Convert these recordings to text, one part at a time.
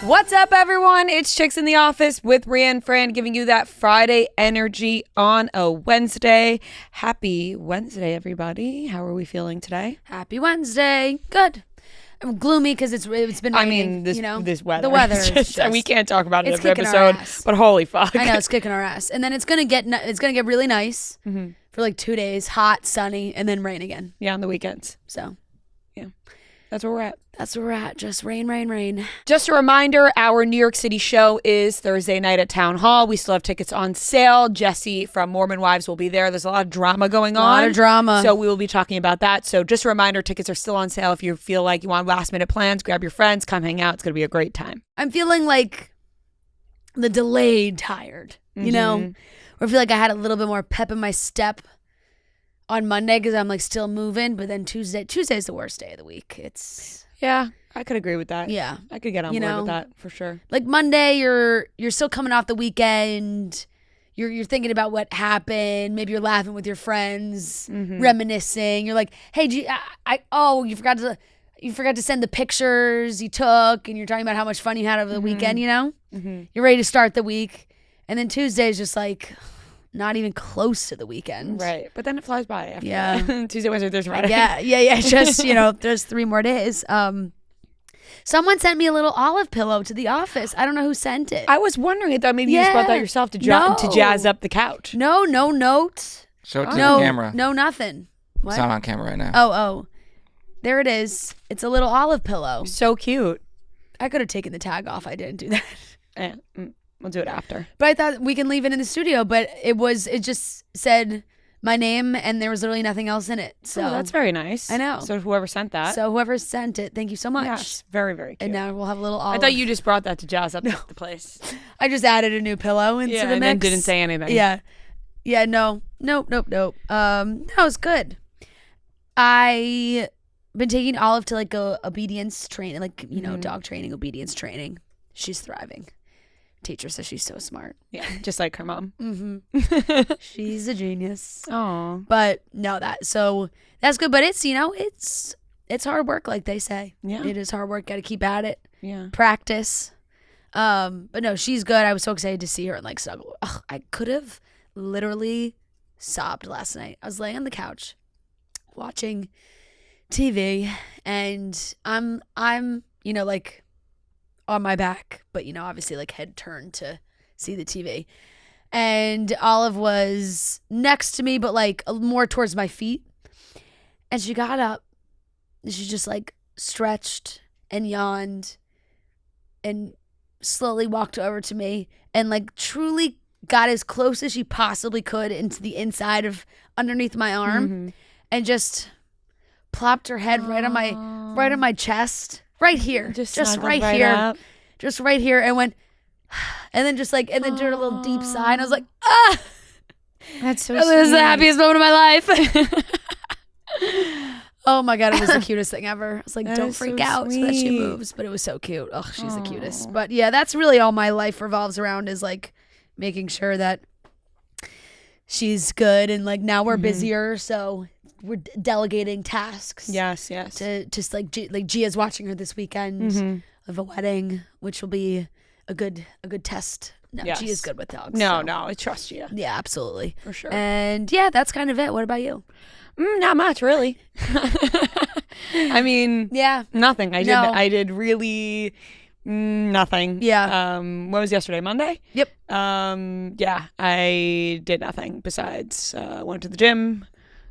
What's up, everyone? It's Chicks in the Office with Rhiannon Fran, giving you that Friday energy on a Wednesday. Happy Wednesday, everybody. How are we feeling today? Happy Wednesday. Good. I'm gloomy because it's been raining. I mean, this weather. The weather is is just, we can't talk about it it's every episode, but holy fuck. I know, it's kicking our ass. And then it's gonna get really nice for like 2 days, hot, sunny, and then rain again. Yeah, on the weekends. So, yeah, that's where we're at. That's where we're at. Just rain, rain, rain. Just a reminder, our New York City show is Thursday night at Town Hall. We still have tickets on sale. Jesse from Mormon Wives will be there. There's a lot of drama going on. A lot of drama. So we will be talking about that. So just a reminder, tickets are still on sale. If you feel like you want last minute plans, grab your friends, come hang out. It's going to be a great time. I'm feeling like the delayed tired, you know? Or I feel like I had a little bit more pep in my step on Monday because I'm like still moving. But then Tuesday's the worst day of the week. Yeah, I could agree with that. Yeah. I could get on board with that for sure. Like Monday, you're still coming off the weekend. You're thinking about what happened. Maybe you're laughing with your friends, reminiscing. You're like, hey, you forgot to send the pictures you took, and you're talking about how much fun you had over the weekend, you know? You're ready to start the week. And then Tuesday is just like not even close to the weekend. Right. But then it flies by after that. Tuesday, Wednesday, Thursday, Friday. Yeah. Just, there's 3 more days. Someone sent me a little olive pillow to the office. I don't know who sent it. I was wondering it though. Maybe you just brought that yourself to jazz up the couch. No note. Show it to the camera. No, nothing. What? It's not on camera right now. Oh. There it is. It's a little olive pillow. So cute. I could have taken the tag off. I didn't do that. We'll do it after. But I thought we can leave it in the studio, but it just said my name and there was literally nothing else in it. So that's very nice. I know. So whoever sent that. So whoever sent it, thank you so much. Yes, very, very cute. And now we'll have a little olive. I thought you just brought that to jazz up the place. I just added a new pillow into the mix. And then didn't say anything. Yeah, no. Nope. That was good. I been taking Olive to like a obedience training, like, dog training, obedience training. She's thriving. Teacher says she's so smart. Yeah, just like her mom. She's a genius. Oh, but no, so that's good. But it's it's hard work, like they say. Yeah, it is hard work. Got to keep at it. Yeah, practice. But no, she's good. I was so excited to see her and like snuggle. I could have literally sobbed last night. I was laying on the couch watching TV, and I'm like on my back, but obviously like head turned to see the TV, and Olive was next to me but like more towards my feet, and she got up and she just like stretched and yawned and slowly walked over to me and like truly got as close as she possibly could into the inside of underneath my arm and just plopped her head right on my chest. Right here. Just right here. Up. Just right here. And went, and then did a little deep sigh. And I was like, ah! That's so sweet. This is the happiest moment of my life. Oh my God, it was the cutest thing ever. I was like, don't freak out so that she moves. But it was so cute. Oh, she's the cutest. But yeah, that's really all my life revolves around, is like making sure that she's good. And like now we're busier, so we're delegating tasks. Yes. To just like Gia's watching her this weekend of a wedding, which will be a good test. No, yes. Gia's good with dogs. No, I trust Gia. Yeah, absolutely. For sure. And yeah, that's kind of it. What about you? Not much, really. I mean, nothing. I did really nothing. Yeah. What was yesterday? Monday? Yep. Yeah, I did nothing besides went to the gym,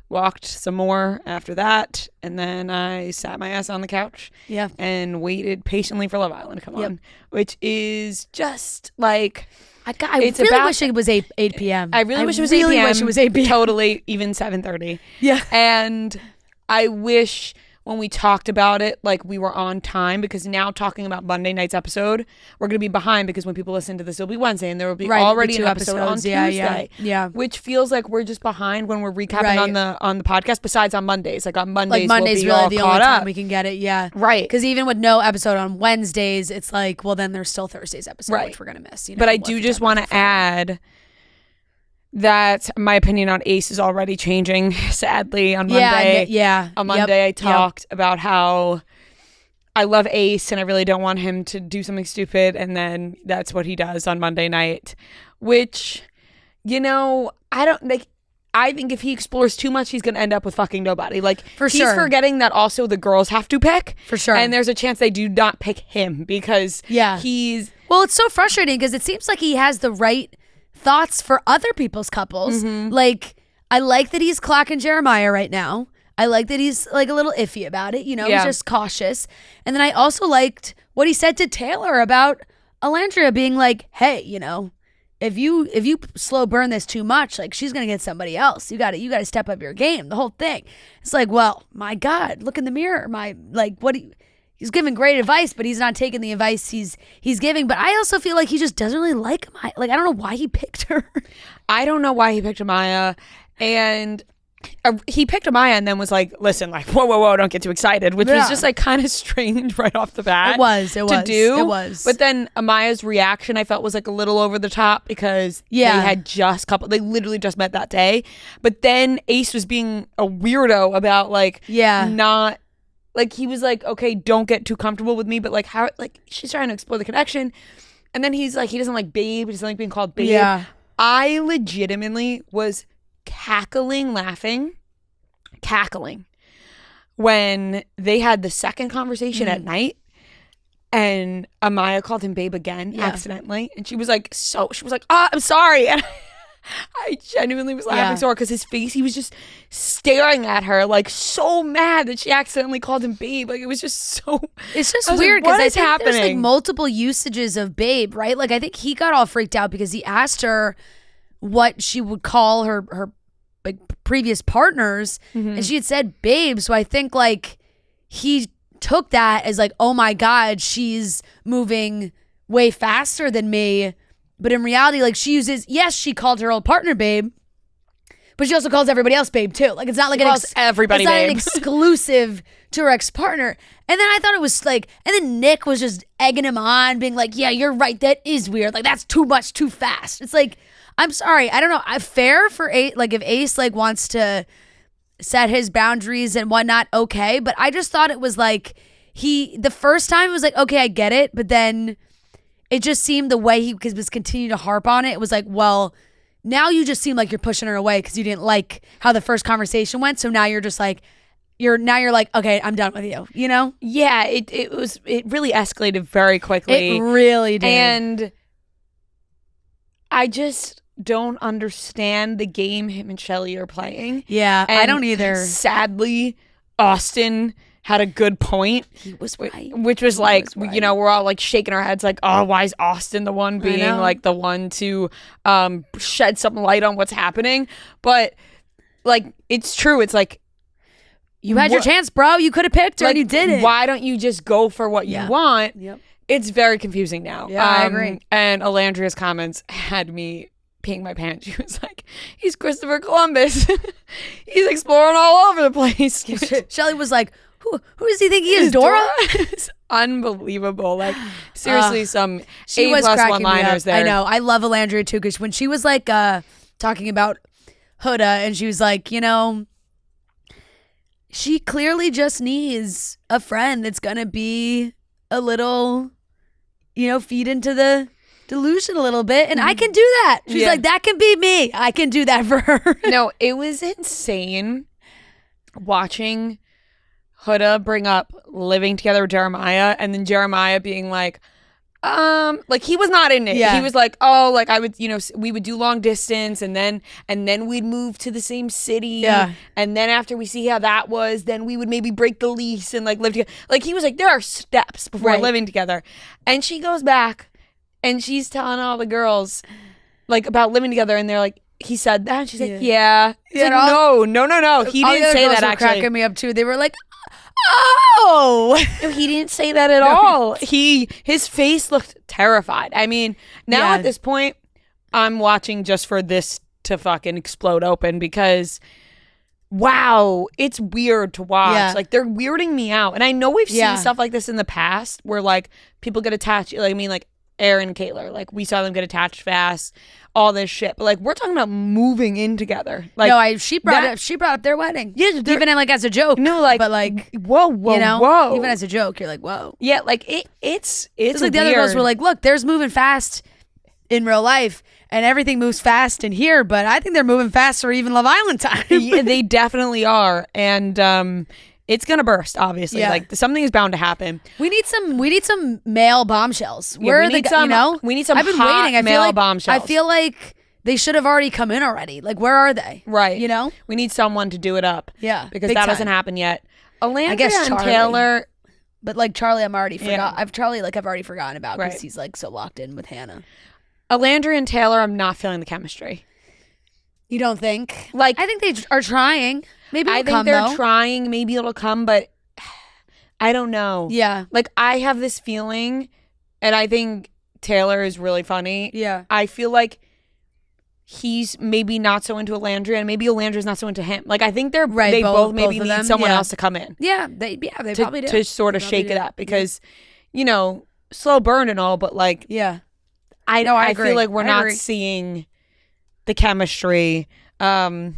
walked some more after that, and then I sat my ass on the couch and waited patiently for Love Island to come on, which is just like... I really wish it was 8 p.m. I really wish it was 8 p.m. Wish it was 8 p.m. Totally, even 7:30. Yeah. And I wish when we talked about it, like we were on time, because now talking about Monday night's episode, we're going to be behind, because when people listen to this, it'll be Wednesday and there will be already an episode on Tuesday. Yeah. Which feels like we're just behind when we're recapping on the podcast, besides on Mondays. Like on Mondays, Monday's we'll be really all the caught only time up. we can get it. Yeah. Right. Because even with no episode on Wednesdays, it's like, well, then there's still Thursday's episode, which we're going to miss. But I do just want to add that my opinion on Ace is already changing, sadly, on Monday. Yeah. On Monday, I talked about how I love Ace and I really don't want him to do something stupid. And then that's what he does on Monday night, which, you know, I think if he explores too much, he's going to end up with fucking nobody. Like, he's forgetting that also the girls have to pick. For sure. And there's a chance they do not pick him because he's... Well, it's so frustrating because it seems like he has the right thoughts for other people's couples. Like, I like that he's clocking Jeremiah right now. I like that he's like a little iffy about it, you know, he's just cautious. And then I also liked what he said to Taylor about Alandria being like, hey, you know, if you slow burn this too much, like she's going to get somebody else. You got to step up your game, the whole thing. It's like, well, my God, look in the mirror. He's giving great advice, but he's not taking the advice he's giving. But I also feel like he just doesn't really like Amaya. Like, I don't know why he picked her. I don't know why he picked Amaya. And he picked Amaya and then was like, listen, like, whoa, don't get too excited, which was just like kind of strange right off the bat. It was. But then Amaya's reaction I felt was like a little over the top because they had they literally just met that day. But then Ace was being a weirdo about like, not, like he was like, okay, don't get too comfortable with me, but like how, like she's trying to explore the connection. And then he's like, he doesn't like babe, he doesn't like being called babe. Yeah. I legitimately was cackling when they had the second conversation at night and Amaya called him babe again accidentally, and she was like, I'm sorry, and I genuinely was laughing so hard because his face, he was just staring at her like so mad that she accidentally called him babe. Like it was just so, it's just weird because I think there's like multiple usages of babe, right? Like I think he got all freaked out because he asked her what she would call her like previous partners, and she had said babe. So I think like he took that as like, oh my God, she's moving way faster than me. But in reality, like she she called her old partner babe, but she also calls everybody else babe too. Like it's not like everybody it's babe. Not an exclusive to her ex-partner. And then I thought it was like, and then Nick was just egging him on, being like, yeah, you're right, that is weird. Like that's too much, too fast. It's like, I'm sorry, I don't know. Fair for Ace, like if Ace like wants to set his boundaries and whatnot, okay. But I just thought it was like the first time it was like, okay, I get it. But then it just seemed the way he was continuing to harp on it. It was like, well, now you just seem like you're pushing her away because you didn't like how the first conversation went. So now you're just like, you're like, okay, I'm done with you. You know? Yeah, it really escalated very quickly. It really did. And I just don't understand the game him and Shelley are playing. Yeah, and I don't either. Sadly, Austin had a good point. He was right. Which was like, you know, we're all like shaking our heads like, oh, why is Austin the one being like the one to shed some light on what's happening? But like, it's true. It's like, you had your chance, bro. You could have picked her and you didn't. Why don't you just go for what you want? Yep. It's very confusing now. Yeah, I agree. And Alandria's comments had me peeing my pants. She was like, he's Christopher Columbus. He's exploring all over the place. Shelley was like, who does he think he is, Dora? It's unbelievable. Like, seriously, some she A+ one-liners there. I know. I love Alandria too, because when she was like talking about Huda and she was like, you know, she clearly just needs a friend that's going to be a little, you know, feed into the delusion a little bit, and I can do that. She's like, that can be me. I can do that for her. No, it was insane watching Huda bring up living together with Jeremiah, and then Jeremiah being like he was not in it. He was like, oh, like I would, you know, we would do long distance and then we'd move to the same city. And then after we see how that was, then we would maybe break the lease and like live together. Like he was like, there are steps before living together. And she goes back and she's telling all the girls like about living together, and they're like, he said that, and she's like, yeah. He's like, no. He didn't say that. Actually, cracking me up too. They were like, oh, no, he didn't say that at all. His face looked terrified. I mean, now at this point, I'm watching just for this to fucking explode open, because wow, it's weird to watch. Like they're weirding me out. And I know we've seen stuff like this in the past where like people get attached. Like, I mean, like Aaron Kaylor. Like, we saw them get attached fast, all this shit. But, like, we're talking about moving in together. Like, no, she brought up their wedding. Yeah, even in, like, as a joke. No, like, but like, whoa. Even as a joke, you're like, whoa. Yeah, like it's like the other girls were like, look, there's moving fast in real life, and everything moves fast in here, but I think they're moving faster even Love Island time. Yeah, they definitely are, and it's gonna burst. Obviously, like something is bound to happen. We need some male bombshells. Where are the we need some. I've been hot waiting. Male bombshells. I feel like they should have already come in already. Like, where are they? Right. You know, we need someone to do it up. Yeah, because that doesn't happen yet. Alandria I guess and Taylor. But like Charlie, I'm already forgot. I've already forgotten about because he's like so locked in with Hannah. Alandria and Taylor, I'm not feeling the chemistry. You don't think? Like, I think they are trying. Maybe it'll come, they're trying. Maybe it'll come, but I don't know. Yeah. Like, I have this feeling, and I think Taylor is really funny. Yeah. I feel like he's maybe not so into Alandria, and maybe Alandria's not so into him. Like, I think they both maybe need someone else to come in. Yeah, they probably do. To sort of shake it up because, slow burn and all, but like, yeah. I feel like we're not seeing the chemistry, right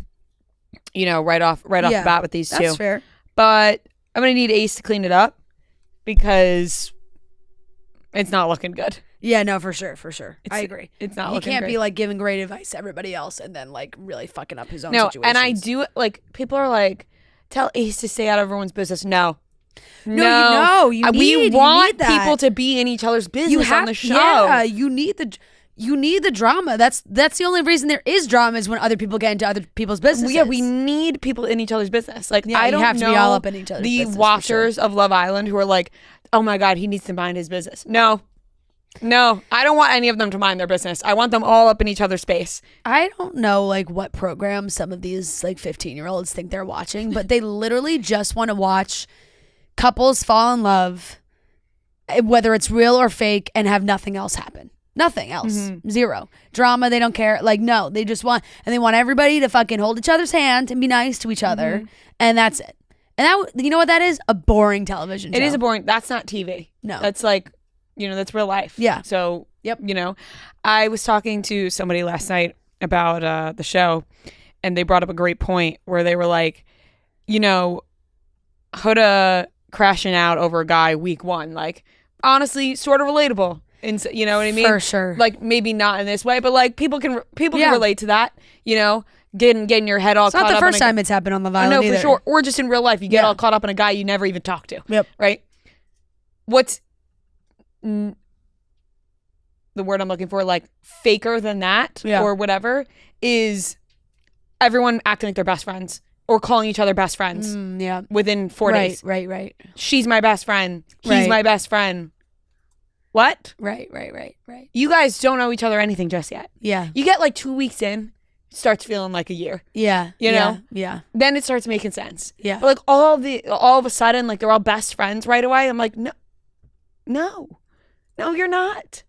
off the bat with these two. That's fair. But I'm gonna need Ace to clean it up because it's not looking good. Yeah, no, for sure. I agree. It's not. He can't be like giving great advice to everybody else and then like really fucking up his own situations. situations. And I do like people are like, tell Ace to stay out of everyone's business. No. You want people to be in each other's business on the show. Yeah, you need the drama. That's the only reason there is drama is when other people get into other people's businesses. Yeah, we need people in each other's business. Like, I don't have know to be all up in each other's the business, watchers of Love Island who are like, oh my God, he needs to mind his business. No, I don't want any of them to mind their business. I want them all up in each other's space. I don't know like what program some of these like 15-year-olds think they're watching, but they literally just want to watch couples fall in love, whether it's real or fake, and have nothing else happen. Nothing else. Mm-hmm. Zero. Drama, they don't care. Like, no, they just want, and they want everybody to fucking hold each other's hand and be nice to each other. Mm-hmm. And that's it. And that, you know what that is? A boring television show. It is a boring, that's not TV. No. That's like, that's real life. Yeah. So, yep. I was talking to somebody last night about the show, and they brought up a great point where they were like, Huda crashing out over a guy week one, like, honestly, sort of relatable. And you know what I mean? For sure. Like, maybe not in this way, but like people can relate to that. Getting your head all caught up. It's not the first time it's happened on Love Island. No, for sure. Or just in real life, you get all caught up in a guy you never even talked to. Yep. Right. What's the word I'm looking for? Like faker than that, or whatever, is everyone acting like they're best friends. Or calling each other best friends within 4 days. Right. She's my best friend. He's my best friend. What? Right. You guys don't know each other anything just yet. Yeah. You get like 2 weeks in, it starts feeling like a year. Yeah. You know? Yeah. Then it starts making sense. Yeah. But like all of a sudden, like they're all best friends right away. I'm like, no, you're not.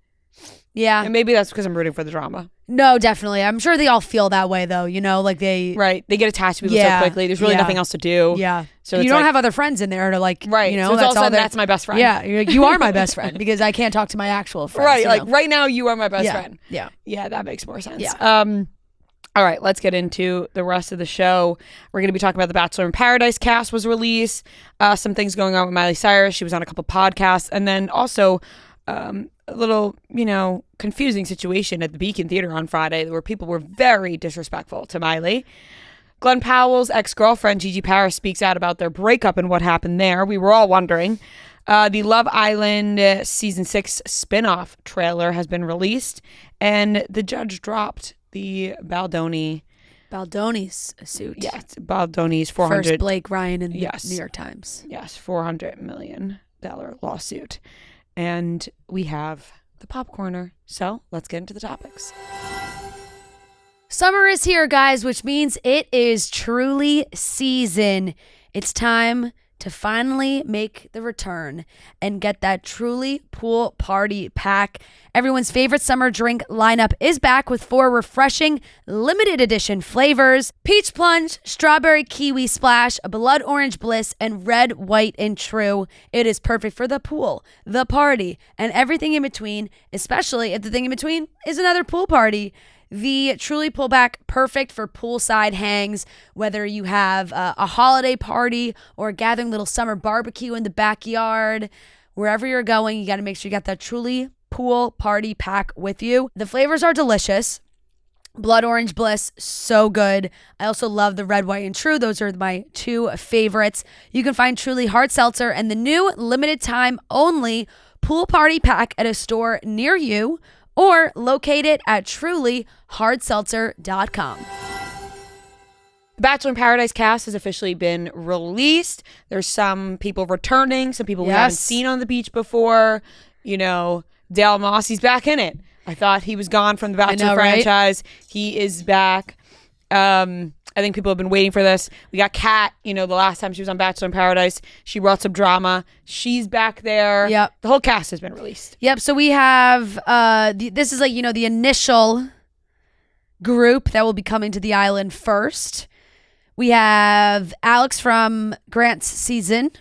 Yeah. And maybe that's because I'm rooting for the drama. No, definitely. I'm sure they all feel that way though, like they they get attached to people so quickly. There's really nothing else to do. Yeah. So you don't have other friends in there to like so it's all of a sudden that's my best friend. Yeah. You're like, you are my best friend because I can't talk to my actual friends. Right. Like right now you are my best friend. Yeah. Yeah, that makes more sense. Yeah. All right, let's get into the rest of the show. We're going to be talking about the Bachelor in Paradise cast was released, some things going on with Miley Cyrus. She was on a couple podcasts, and then also a little, confusing situation at the Beacon Theater on Friday where people were very disrespectful to Miley. Glen Powell's ex-girlfriend, Gigi Paris, speaks out about their breakup and what happened there. We were all wondering. The Love Island Season 6 spinoff trailer has been released, and the judge dropped the Baldoni's suit. Yes, Baldoni's $400. First Blake Ryan in the New York Times. Yes, $400 million lawsuit. And we have the popcorner. So let's get into the topics. Summer is here, guys, which means it is truly season. It's time to finally make the return and get that Truly Pool Party Pack. Everyone's favorite summer drink lineup is back with 4 refreshing limited edition flavors: Peach Plunge, Strawberry Kiwi Splash, Blood Orange Bliss, and Red, White, and True. It is perfect for the pool, the party, and everything in between, especially if the thing in between is another pool party. The Truly Pull Back, perfect for poolside hangs, whether you have a holiday party or a gathering little summer barbecue in the backyard. Wherever you're going, you got to make sure you got that Truly Pool Party Pack with you. The flavors are delicious. Blood Orange Bliss, so good. I also love the Red, White, and True. Those are my 2 favorites. You can find Truly Hard Seltzer and the new limited time only Pool Party Pack at a store near you, or locate it at trulyhardseltzer.com. The Bachelor in Paradise cast has officially been released. There's some people returning, some people we haven't seen on the beach before. You know, Dale Mossey's back in it. I thought he was gone from the Bachelor franchise. Right? He is back. I think people have been waiting for this. We got Kat, the last time she was on Bachelor in Paradise, she brought some drama. She's back there. Yep. The whole cast has been released. Yep. So we have, this is the initial group that will be coming to the island first. We have Alex from Grant's season.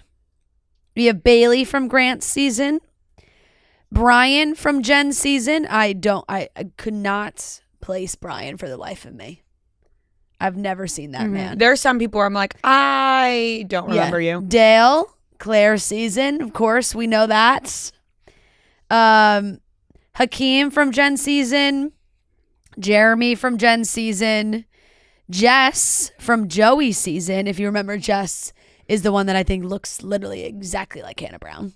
We have Bailey from Grant's season. Brian from Jen's season. I could not place Brian for the life of me. I've never seen that man. There are some people where I'm like, I don't remember you. Dale, Claire's season, of course, we know that. Hakeem from Jen's season. Jeremy from Jen's season. Jess from Joey's season. If you remember, Jess is the one that I think looks literally exactly like Hannah Brown.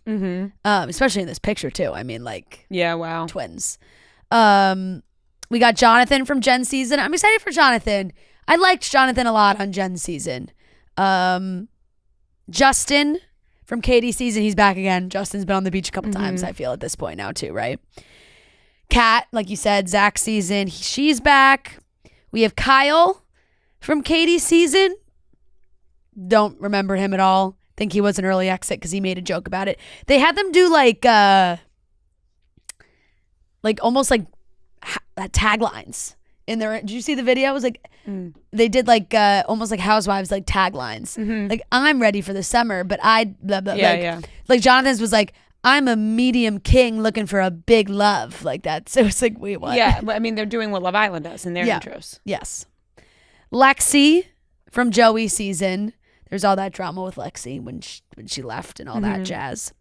Especially in this picture too. I mean, yeah, wow, twins. We got Jonathan from Jen's season. I'm excited for Jonathan. I liked Jonathan a lot on Jen's season. Justin from Katie's season. He's back again. Justin's been on the beach a couple times, I feel, at this point now too, right? Kat, like you said, Zach's season. She's back. We have Kyle from Katie's season. Don't remember him at all. Think he was an early exit because he made a joke about it. They had them do almost taglines in there. Did you see the video? It was they did almost like housewives taglines. I'm ready for the summer, but blah, blah, like Jonathan's was I'm a medium king looking for a big love, like that. So it's wait, what? Yeah, I mean, they're doing what Love Island does in their intros. Yes. Lexi from Joey's season. There's all that drama with Lexi when she left and all that jazz.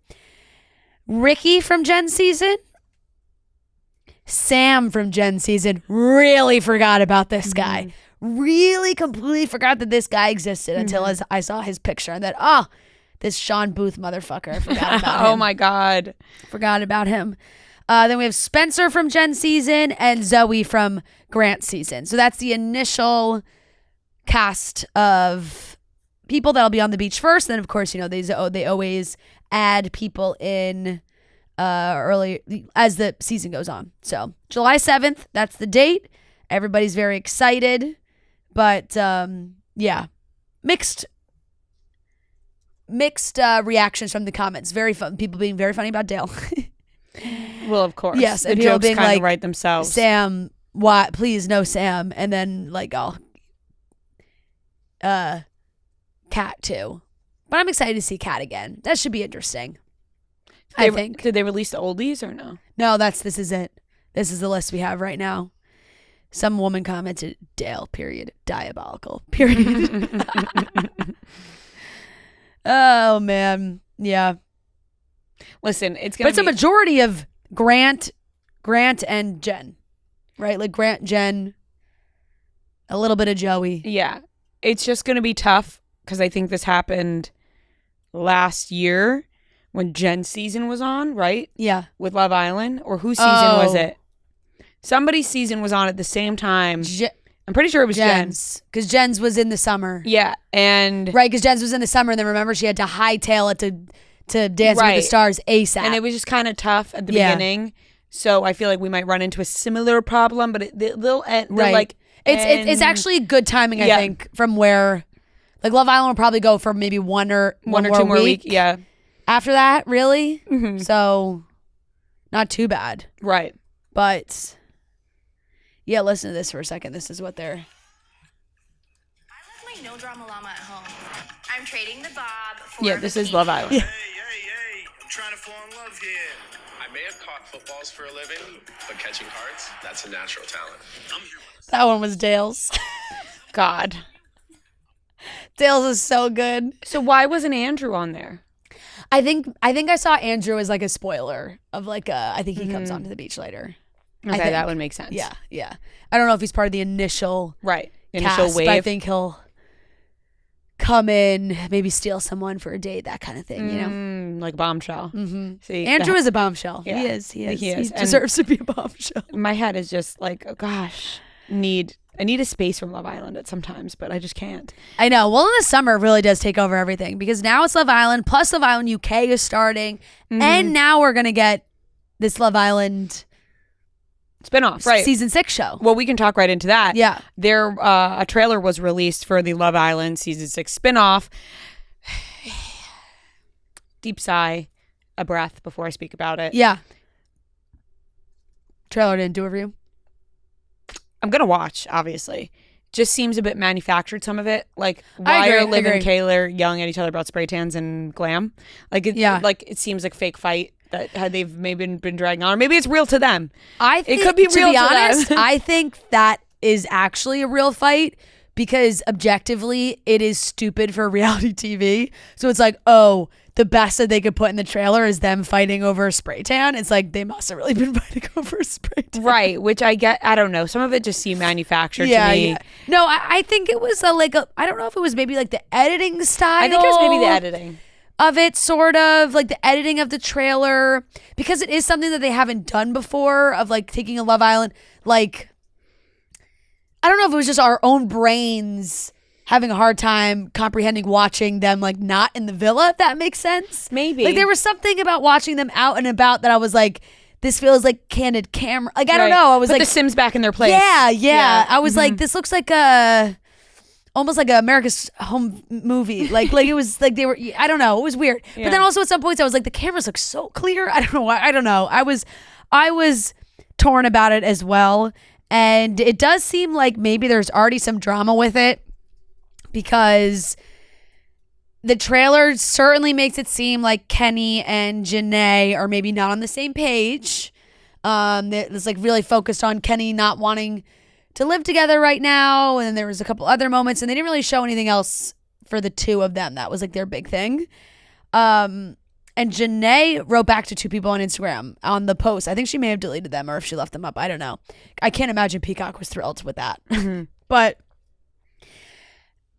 Ricky from Jen's season. Sam from Jen's season. Really forgot about this guy. Really completely forgot that this guy existed until I saw his picture and that, this Sean Booth motherfucker. I forgot about him. Oh my God. Forgot about him. Then we have Spencer from Jen's season and Zoe from Grant's season. So that's the initial cast of people that'll be on the beach first. Then, of course, they always add people in early as the season goes on. So July 7th, that's the date. Everybody's very excited. But, mixed reactions from the comments. Very fun. People being very funny about Dale. Well, of course. Yes, the jokes being kind of write themselves. Sam, why? Please, no Sam. And then Kat too. But I'm excited to see Kat again. That should be interesting. I think. Did they release the oldies or no? No, this is it. This is the list we have right now. Some woman commented, Dale, period. Diabolical, period. Oh, man. Yeah. Listen, it's a majority of Grant and Jen, right? Grant, Jen, a little bit of Joey. Yeah. It's just going to be tough because I think this happened last year when Jen's season was on, right? Yeah. With Love Island. Or whose season was it? Somebody's season was on at the same time. I'm pretty sure it was Jen's. Because Jen's was in the summer. Yeah. And right, because Jen's was in the summer, and then remember she had to hightail it to Dancing with the Stars ASAP. And it was just kind of tough at the beginning. So I feel like we might run into a similar problem, but they'll end. Right. It's actually good timing, I think, from where Like Love Island will probably go for maybe one or two more week. Yeah. After that, really? Mm-hmm. So not too bad. Right. But yeah, listen to this for a second. This is what they're... I love my no drama llama at home. I'm trading the Bob for this is Love Island. Hey, I'm trying to fall in love here. I may have caught footballs for a living, but catching hearts, that's a natural talent. I'm here. That one was Dale's. God. Dale's is so good. So why wasn't Andrew on there? I think I saw Andrew as like a spoiler of like I think he comes onto the beach later. Okay, that would make sense. Yeah. I don't know if he's part of the initial initial wave. But I think he'll come in, maybe steal someone for a date, that kind of thing, you know? Like bombshell. Mm-hmm. See, Andrew is a bombshell. Yeah. He is. He is. deserves to be a bombshell. My head is just like, oh gosh, I need a space from Love Island at sometimes, but I just can't. I know. Well, in the summer, it really does take over everything because now it's Love Island, plus Love Island UK is starting, and now we're going to get this Love Island spinoff, right? Season 6 show. Well, we can talk right into that. Yeah. A trailer was released for the Love Island Season 6 spinoff. Deep sigh, a breath before I speak about it. Yeah. Trailer didn't do it for you? I'm going to watch, obviously. Just seems a bit manufactured, some of it. Like, why are Liv and Taylor yelling at each other about spray tans and glam? Like, it seems like fake fight that they've maybe been dragging on. Or maybe it's real to them. I think, it could be real to be honest, them. I think that is actually a real fight because objectively, it is stupid for reality TV. So it's like, oh, the best that they could put in the trailer is them fighting over a spray tan. It's like they must have really been fighting over a spray tan. Right, which I get. I don't know. Some of it just seemed manufactured to me. Yeah. No, I think it was I don't know if it was maybe like the editing style. I think it was maybe the editing of it, sort of like the editing of the trailer, because it is something that they haven't done before of like taking a Love Island. Like, I don't know if it was just our own brains having a hard time comprehending watching them like not in the villa, if that makes sense. Maybe. Like there was something about watching them out and about that I was like, this feels like candid camera. Like, I don't know. I was Put like, the Sims back in their place. Yeah. I was like, this looks like almost like a America's Home movie. Like it was like they were, I don't know. It was weird. Yeah. But then also at some points I was like, the cameras look so clear. I don't know why. I don't know. I was torn about it as well. And it does seem like maybe there's already some drama with it, because the trailer certainly makes it seem like Kenny and Janae are maybe not on the same page. It's like really focused on Kenny not wanting to live together right now. And then there was a couple other moments and they didn't really show anything else for the two of them. That was like their big thing. And Janae wrote back to two people on Instagram on the post. I think she may have deleted them or if she left them up. I don't know. I can't imagine Peacock was thrilled with that. But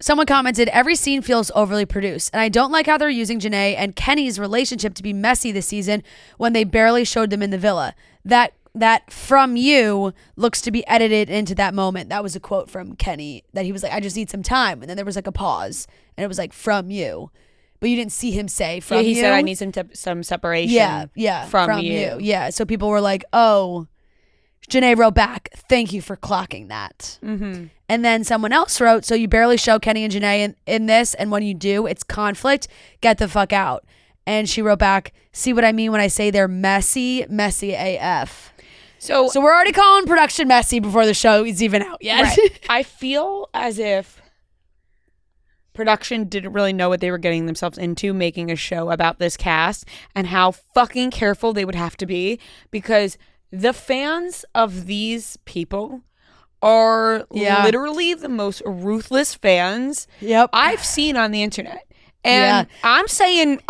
someone commented, every scene feels overly produced. And I don't like how they're using Janae and Kenny's relationship to be messy this season when they barely showed them in the villa. That from you looks to be edited into that moment. That was a quote from Kenny that he was like, I just need some time. And then there was like a pause and it was like, from you. But you didn't see him say from you. Yeah, he said, I need some separation. Yeah. From you. Yeah. So people were like, oh, Janae wrote back, thank you for clocking that. Mm-hmm. And then someone else wrote, so you barely show Kenny and Janae in this, and when you do, it's conflict. Get the fuck out. And she wrote back, see what I mean when I say they're messy AF. So we're already calling production messy before the show is even out yet. Right. I feel as if production didn't really know what they were getting themselves into making a show about this cast and how fucking careful they would have to be, because the fans of these people are literally the most ruthless fans I've seen on the internet. And I'm saying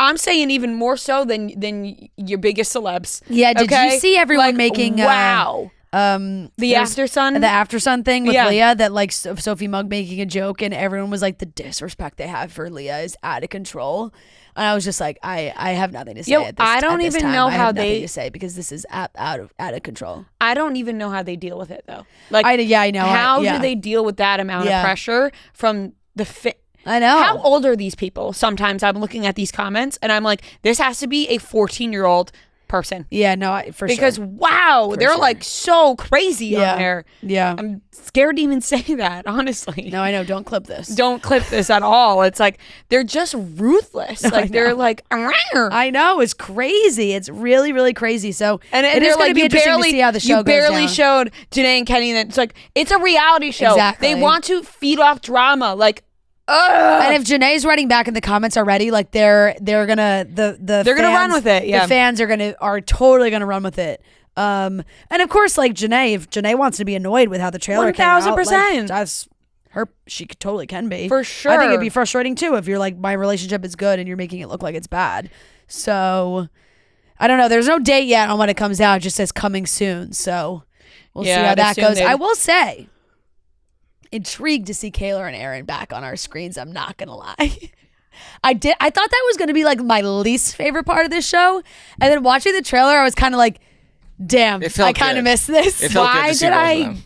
even more so than your biggest celebs. Yeah, did you see everyone making wow. The after sun thing with Leah, that like Sophie Mugg making a joke and everyone was like, the disrespect they have for Leah is out of control. And I was just like, I have nothing to say at this I don't even know how they to say, because this is out of control. I don't even know how they deal with it though. Like I know. How do they deal with that amount of pressure from the I know. How old are these people? Sometimes I'm looking at these comments and I'm like, this has to be a 14-year-old person. Yeah, no, for because sure. wow, they're sure. like so crazy on there. Yeah. I'm scared to even say that, honestly. No, I know. Don't clip this. Don't clip this at all. It's like they're just ruthless. Like they're like, "Arr." I know, it's crazy. It's really, really crazy. So and it is going to be interesting to see how the show goes You barely down. showed Janae and Kenny that it's like it's a reality show. Exactly. They want to feed off drama. Like, ugh. And if Janae's writing back in the comments already, like they're gonna they're gonna run with it. Yeah, the fans are totally gonna run with it. And of course, like Janae, if Janae wants to be annoyed with how the trailer came out, 1000%. like, that's her. She totally can be for sure. I think it'd be frustrating too if you're like, my relationship is good and you're making it look like it's bad. So I don't know. There's no date yet on when it comes out. It just says coming soon. So we'll see how that goes. I will say, intrigued to see Kayla and Aaron back on our screens. I'm not gonna lie. I thought that was gonna be like my least favorite part of this show, and then watching the trailer, I was kind of like, damn, I kind of missed this. Why did I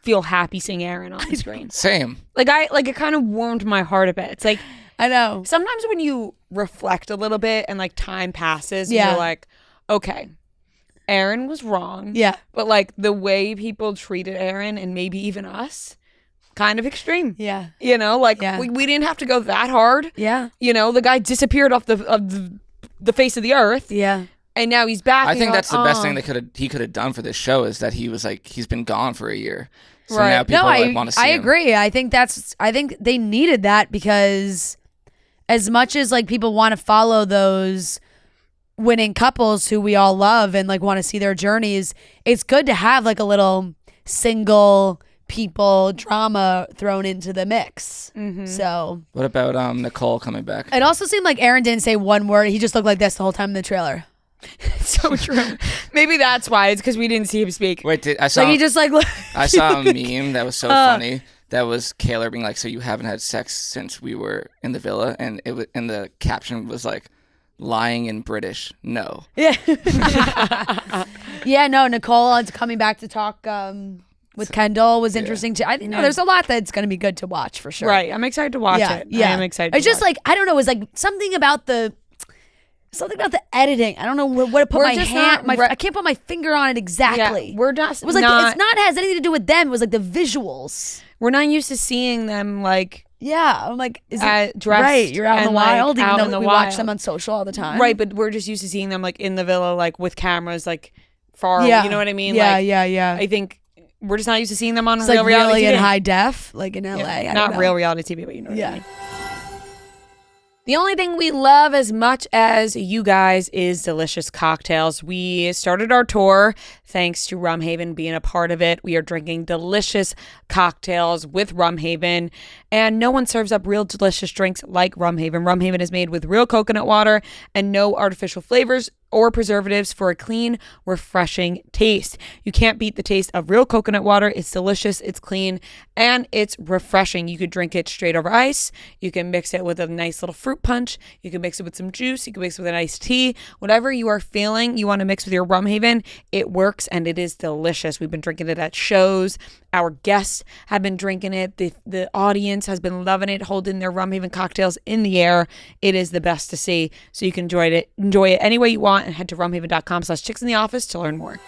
feel happy seeing Aaron on the screen? Same. Like it kind of warmed my heart a bit. It's like, I know. Sometimes when you reflect a little bit and like time passes, and you're like, okay, Aaron was wrong. Yeah. But like the way people treated Aaron and maybe even us, kind of extreme. Yeah. You know, like we didn't have to go that hard. Yeah. You know, the guy disappeared off the face of the earth. Yeah. And now he's back. I think that's the best thing he could have done for this show is that he was like, he's been gone for a year. So now people want to see him. I agree. I think they needed that because as much as like people want to follow those winning couples who we all love and like want to see their journeys, it's good to have like a little single people drama thrown into the mix. Mm-hmm. So what about Nicole coming back? It also seemed like Aaron didn't say one word. He just looked like this the whole time in the trailer. So true. Maybe that's why. It's because we didn't see him speak. Wait, I saw like he just like I saw a meme that was so funny. That was Kayla being like, "So you haven't had sex since we were in the villa," and it was, and the caption was like, "Lying in British, no." Yeah. Yeah. No. Nicole is coming back to talk with Kendall was interesting too. I think there's a lot that's going to be good to watch for sure. Right. I'm excited to watch it. Yeah. I'm excited. It's just like I don't know. It's like something about the editing. I don't know what to put my hand. I can't put my finger on it exactly. Yeah, we're just. It was like it's not has anything to do with them. It was like the visuals. We're not used to seeing them like. Yeah, I'm like, is it dressed? Right, you're out in the wild, like, even though we watch them on social all the time. Right, but we're just used to seeing them like in the villa, like with cameras, like far. Yeah. You know what I mean? Yeah, like, yeah. I think we're just not used to seeing them on it's real like reality really TV. in high def, like in LA. Yeah, not real reality TV, but you know what I mean. The only thing we love as much as you guys is delicious cocktails. We started our tour thanks to Rum Haven being a part of it. We are drinking delicious cocktails with Rum Haven, and no one serves up real delicious drinks like Rum Haven. Rum Haven is made with real coconut water and no artificial flavors or preservatives for a clean, refreshing taste. You can't beat the taste of real coconut water. It's delicious, it's clean, and it's refreshing. You could drink it straight over ice. You can mix it with a nice little fruit punch. You can mix it with some juice. You can mix it with an iced tea. Whatever you are feeling, you want to mix with your Rum Haven, it works and it is delicious. We've been drinking it at shows. Our guests have been drinking it. The audience has been loving it, holding their Rum Haven cocktails in the air. It is the best to see. So you can enjoy it any way you want, and head to rumhaven.com/chicksintheoffice to learn more.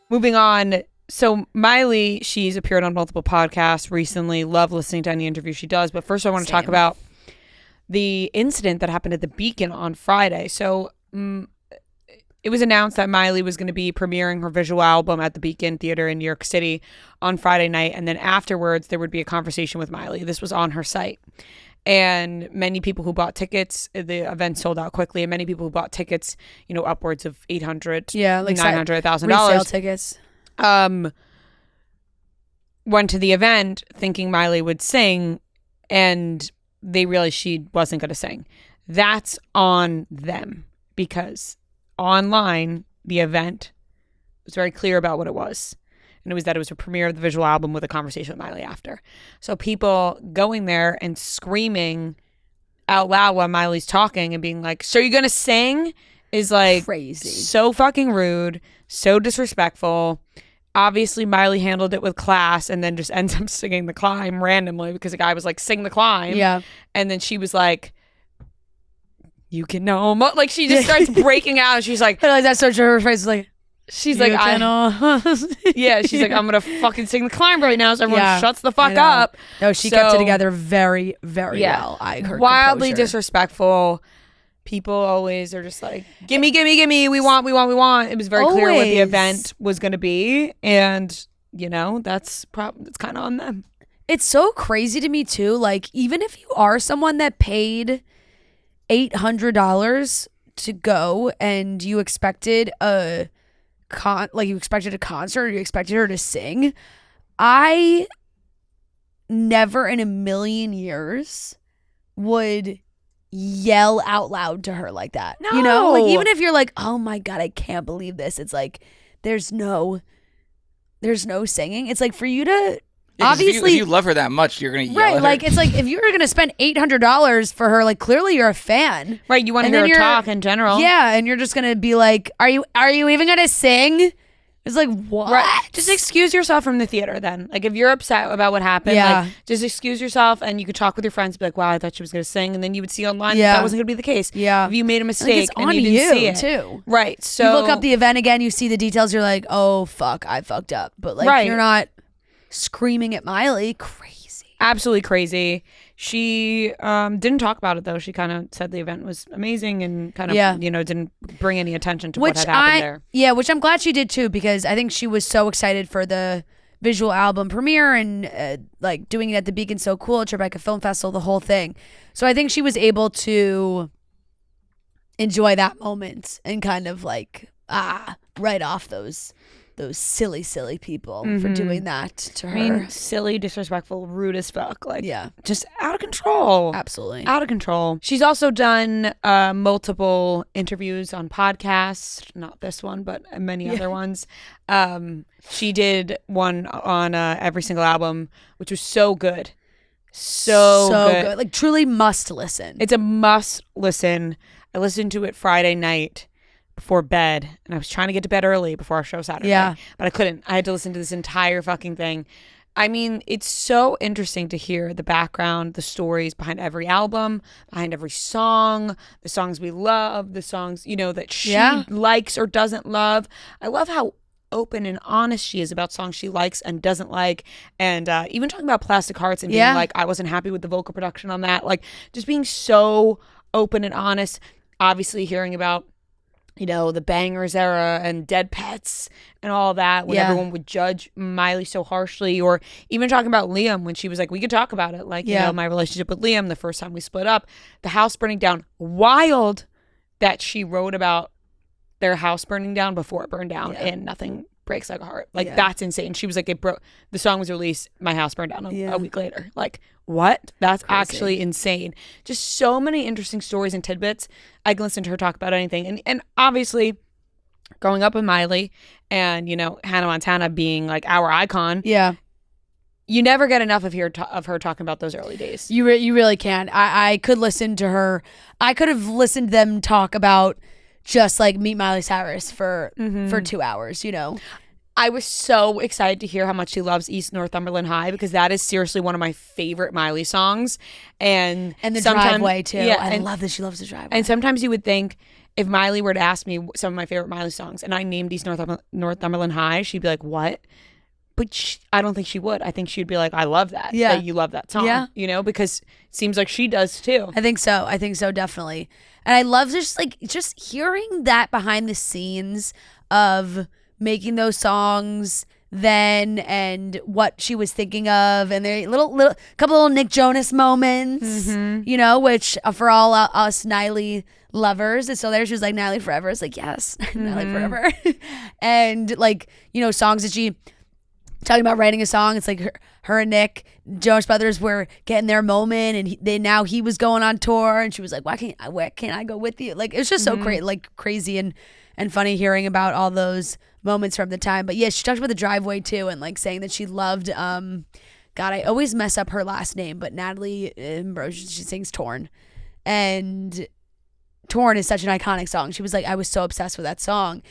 Moving on. So Miley, she's appeared on multiple podcasts recently. Love listening to any interview she does. But first I want to talk about the incident that happened at the Beacon on Friday. So it was announced that Miley was going to be premiering her visual album at the Beacon Theater in New York City on Friday night. And then afterwards, there would be a conversation with Miley. This was on her site. And many people who bought tickets, the event sold out quickly. And many people who bought tickets, upwards of $800, like $900, $1,000 resale tickets, went to the event thinking Miley would sing, and they realized she wasn't going to sing. That's on them, because online, the event was very clear about what it was. And it was that it was a premiere of the visual album with a conversation with Miley after. So people going there and screaming out loud while Miley's talking and being like, "So you're going to sing?" is like crazy. So fucking rude, so disrespectful. Obviously, Miley handled it with class and then just ends up singing The Climb randomly because the guy was like, "Sing The Climb." Yeah. And then she was like, you can know like she just starts breaking out and she's like I realized that search her face is like she's like yeah, she's like, I'm gonna fucking sing the climb right now, so everyone shuts the fuck up. No, she kept it together very, very well. Her wildly composure. Disrespectful. People always are just like, gimme, we want. It was very clear what the event was gonna be, and you know, that's kind of on them. It's so crazy to me too. Like, even if you are someone that paid $800 to go and you expected a concert, or you expected her to sing, I never in a million years would yell out loud to her like that. No. You know, like, even if you're like, oh my God, I can't believe this. It's like, there's no singing. It's like, for you to obviously, if you love her that much, you're gonna yell at her. Like, it's like, if you're gonna spend $800 for her, like, clearly you're a fan, right? You want to hear her talk in general, and you're just gonna be like, are you even gonna sing? It's like, what? Right. Just excuse yourself from the theater then. Like, if you're upset about what happened, like, just excuse yourself, and you could talk with your friends, be like, wow, I thought she was gonna sing, and then you would see online that wasn't gonna be the case. Yeah. If you made a mistake, it's and on you didn't see it too. Right. So you look up the event again, you see the details, you're like, oh fuck, I fucked up. But like, you're not screaming at Miley. Crazy. Absolutely crazy. She didn't talk about it though. She kind of said the event was amazing and kind of didn't bring any attention to what had happened there. Yeah, which I'm glad she did too, because I think she was so excited for the visual album premiere and like doing it at the Beacon So Cool at Tribeca Film Festival, the whole thing. So I think she was able to enjoy that moment and kind of like write off those silly people for doing that to her. I mean, silly, disrespectful, rude as fuck. Like, just out of control. Absolutely. Out of control. She's also done multiple interviews on podcasts. Not this one, but many other ones. She did one on every single album, which was so good. So good. Like, truly must listen. It's a must listen. I listened to it Friday night before bed, and I was trying to get to bed early before our show Saturday, but I couldn't. I had to listen to this entire fucking thing. I mean, it's so interesting to hear the background, the stories behind every album, behind every song, the songs we love, the songs, that she likes or doesn't love. I love how open and honest she is about songs she likes and doesn't like, and even talking about Plastic Hearts and being like, I wasn't happy with the vocal production on that. Like, just being so open and honest. Obviously hearing about the Bangers era and Dead Pets and all that, when everyone would judge Miley so harshly, or even talking about Liam when she was like, we could talk about it. Like, my relationship with Liam, the first time we split up, the house burning down. Wild that she wrote about their house burning down before it burned down, and Nothing Breaks Like a Heart. Like, that's insane. She was like, the song was released, my house burned down a week later. Like, what? That's actually insane. Just so many interesting stories and tidbits. I can listen to her talk about anything. And obviously, growing up with Miley and, Hannah Montana being like our icon. Yeah. You never get enough of her talking about those early days. You really can. I could listen to her. I could have listened to them talk about just like Meet Miley Cyrus for 2 hours, I was so excited to hear how much she loves East Northumberland High, because that is seriously one of my favorite Miley songs. And the driveway too. Yeah, I love that she loves the driveway. And sometimes you would think, if Miley were to ask me some of my favorite Miley songs and I named East Northumberland High, she'd be like, what? But I don't think she would. I think she'd be like, I love that. Yeah. That you love that song. Because it seems like she does too. I think so, definitely. And I love just hearing that behind the scenes of making those songs then, and what she was thinking of, and there couple little Nick Jonas moments, which for all us Niley lovers, and so there she was like, Niley forever. It's like, yes, Niley forever. And like, songs that she talking about writing a song. It's like her and Nick Jonas Brothers were getting their moment, and now he was going on tour, and she was like, why can't I go with you? Like, it's just so crazy and funny hearing about all those moments from the time. But yeah, she talked about the driveway too, and like saying that she loved God, I always mess up her last name, but Natalie Imbruglia, she sings Torn, and Torn is such an iconic song. She was like, I was so obsessed with that song.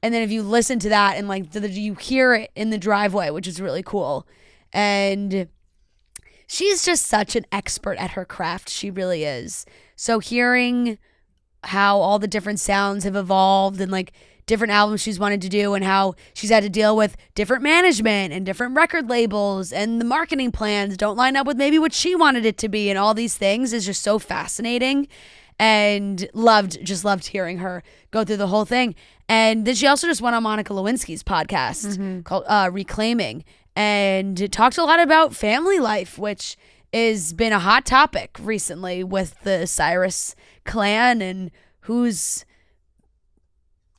And then if you listen to that and like you hear it in the driveway, which is really cool. And she's just such an expert at her craft. She really is. So hearing how all the different sounds have evolved and like different albums she's wanted to do and how she's had to deal with different management and different record labels and the marketing plans don't line up with maybe what she wanted it to be, and all these things is just so fascinating, and just loved hearing her go through the whole thing. And then she also just went on Monica Lewinsky's podcast called Reclaiming, and talked a lot about family life, which has been a hot topic recently with the Cyrus clan and who's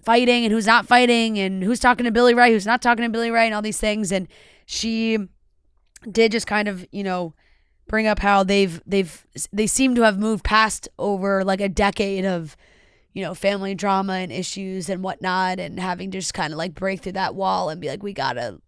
fighting and who's not fighting and who's talking to Billy Ray, who's not talking to Billy Ray, and all these things. And she did just kind of, bring up how they seem to have moved past over like a decade of, family drama and issues and whatnot, and having to just kind of like break through that wall and be like, we gotta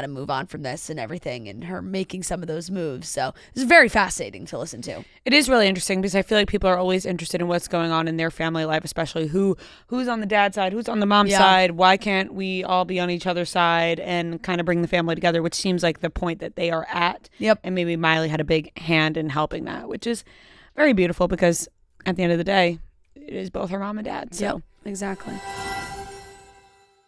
move on from this and everything, and her making some of those moves. So it's very fascinating to listen to. It is really interesting because I feel like people are always interested in what's going on in their family life, especially who's on the dad's side, who's on the mom's side. Why can't we all be on each other's side and kind of bring the family together, which seems like the point that they are at. Yep. And maybe Miley had a big hand in helping that, which is very beautiful because at the end of the day, it is both her mom and dad. So Yep, exactly.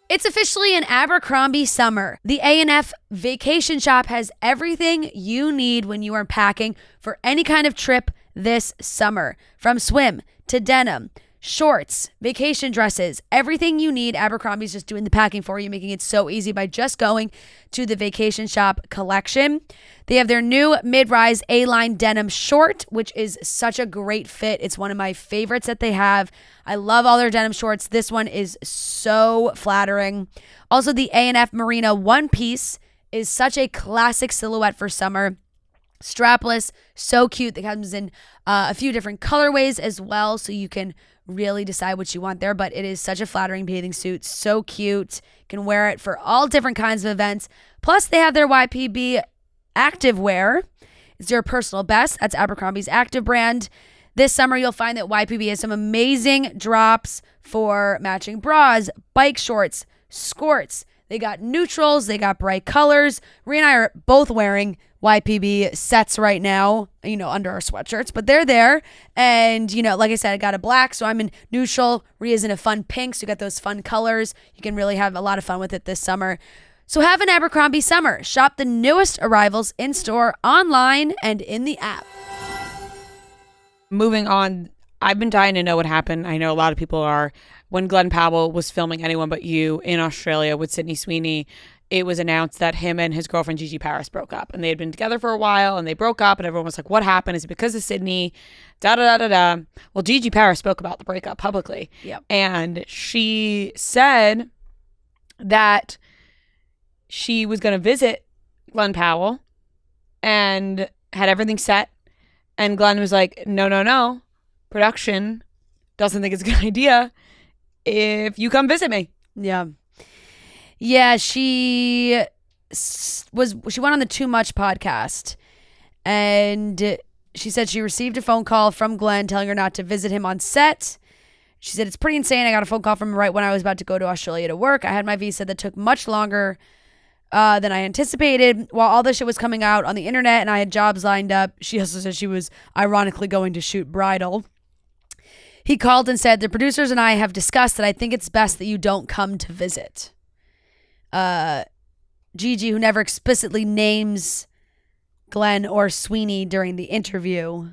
It's officially an Abercrombie summer. The A&F Vacation Shop has everything you need when you are packing for any kind of trip this summer. From swim to denim, shorts, vacation dresses, everything you need, Abercrombie's just doing the packing for you, making it so easy by just going to the Vacation Shop collection. They have their new mid-rise A-line denim short, which is such a great fit. It's one of my favorites that they have. I love all their denim shorts. This one is so flattering. Also, the A&F Merino one piece is such a classic silhouette for summer. Strapless, so cute. It comes in a few different colorways as well, so you can really decide what you want there, but it is such a flattering bathing suit. So cute. You can wear it for all different kinds of events. Plus, they have their YPB active wear. It's your personal best. That's Abercrombie's active brand. This summer, you'll find that YPB has some amazing drops for matching bras, bike shorts, skirts. They got neutrals. They got bright colors. Rhea and I are both wearing YPB sets right now, under our sweatshirts, but they're there. And, like I said, I got a black, so I'm in neutral. Rhea's in a fun pink, so you got those fun colors. You can really have a lot of fun with it this summer. So have an Abercrombie summer. Shop the newest arrivals in-store, online, and in the app. moving on, I've been dying to know what happened. I know a lot of people are. When Glen Powell was filming Anyone But You in Australia with Sydney Sweeney, it was announced that him and his girlfriend Gigi Paris broke up, and they had been together for a while, and they broke up, and everyone was like, what happened? Is it because of Sydney? Da da da da da. Well, Gigi Paris spoke about the breakup publicly. Yep. And she said that she was going to visit Glen Powell and had everything set. And Glen was like, no. Production doesn't think it's a good idea if you come visit me. Yeah. Yeah, she went on the Too Much podcast, and she said she received a phone call from Glen telling her not to visit him on set. She said, it's pretty insane. I got a phone call from him right when I was about to go to Australia to work. I had my visa that took much longer than I anticipated. While all this shit was coming out on the internet and I had jobs lined up, she also said she was ironically going to shoot Bridal. He called and said, the producers and I have discussed that I think it's best that you don't come to visit. Gigi, who never explicitly names Glen or Sweeney during the interview,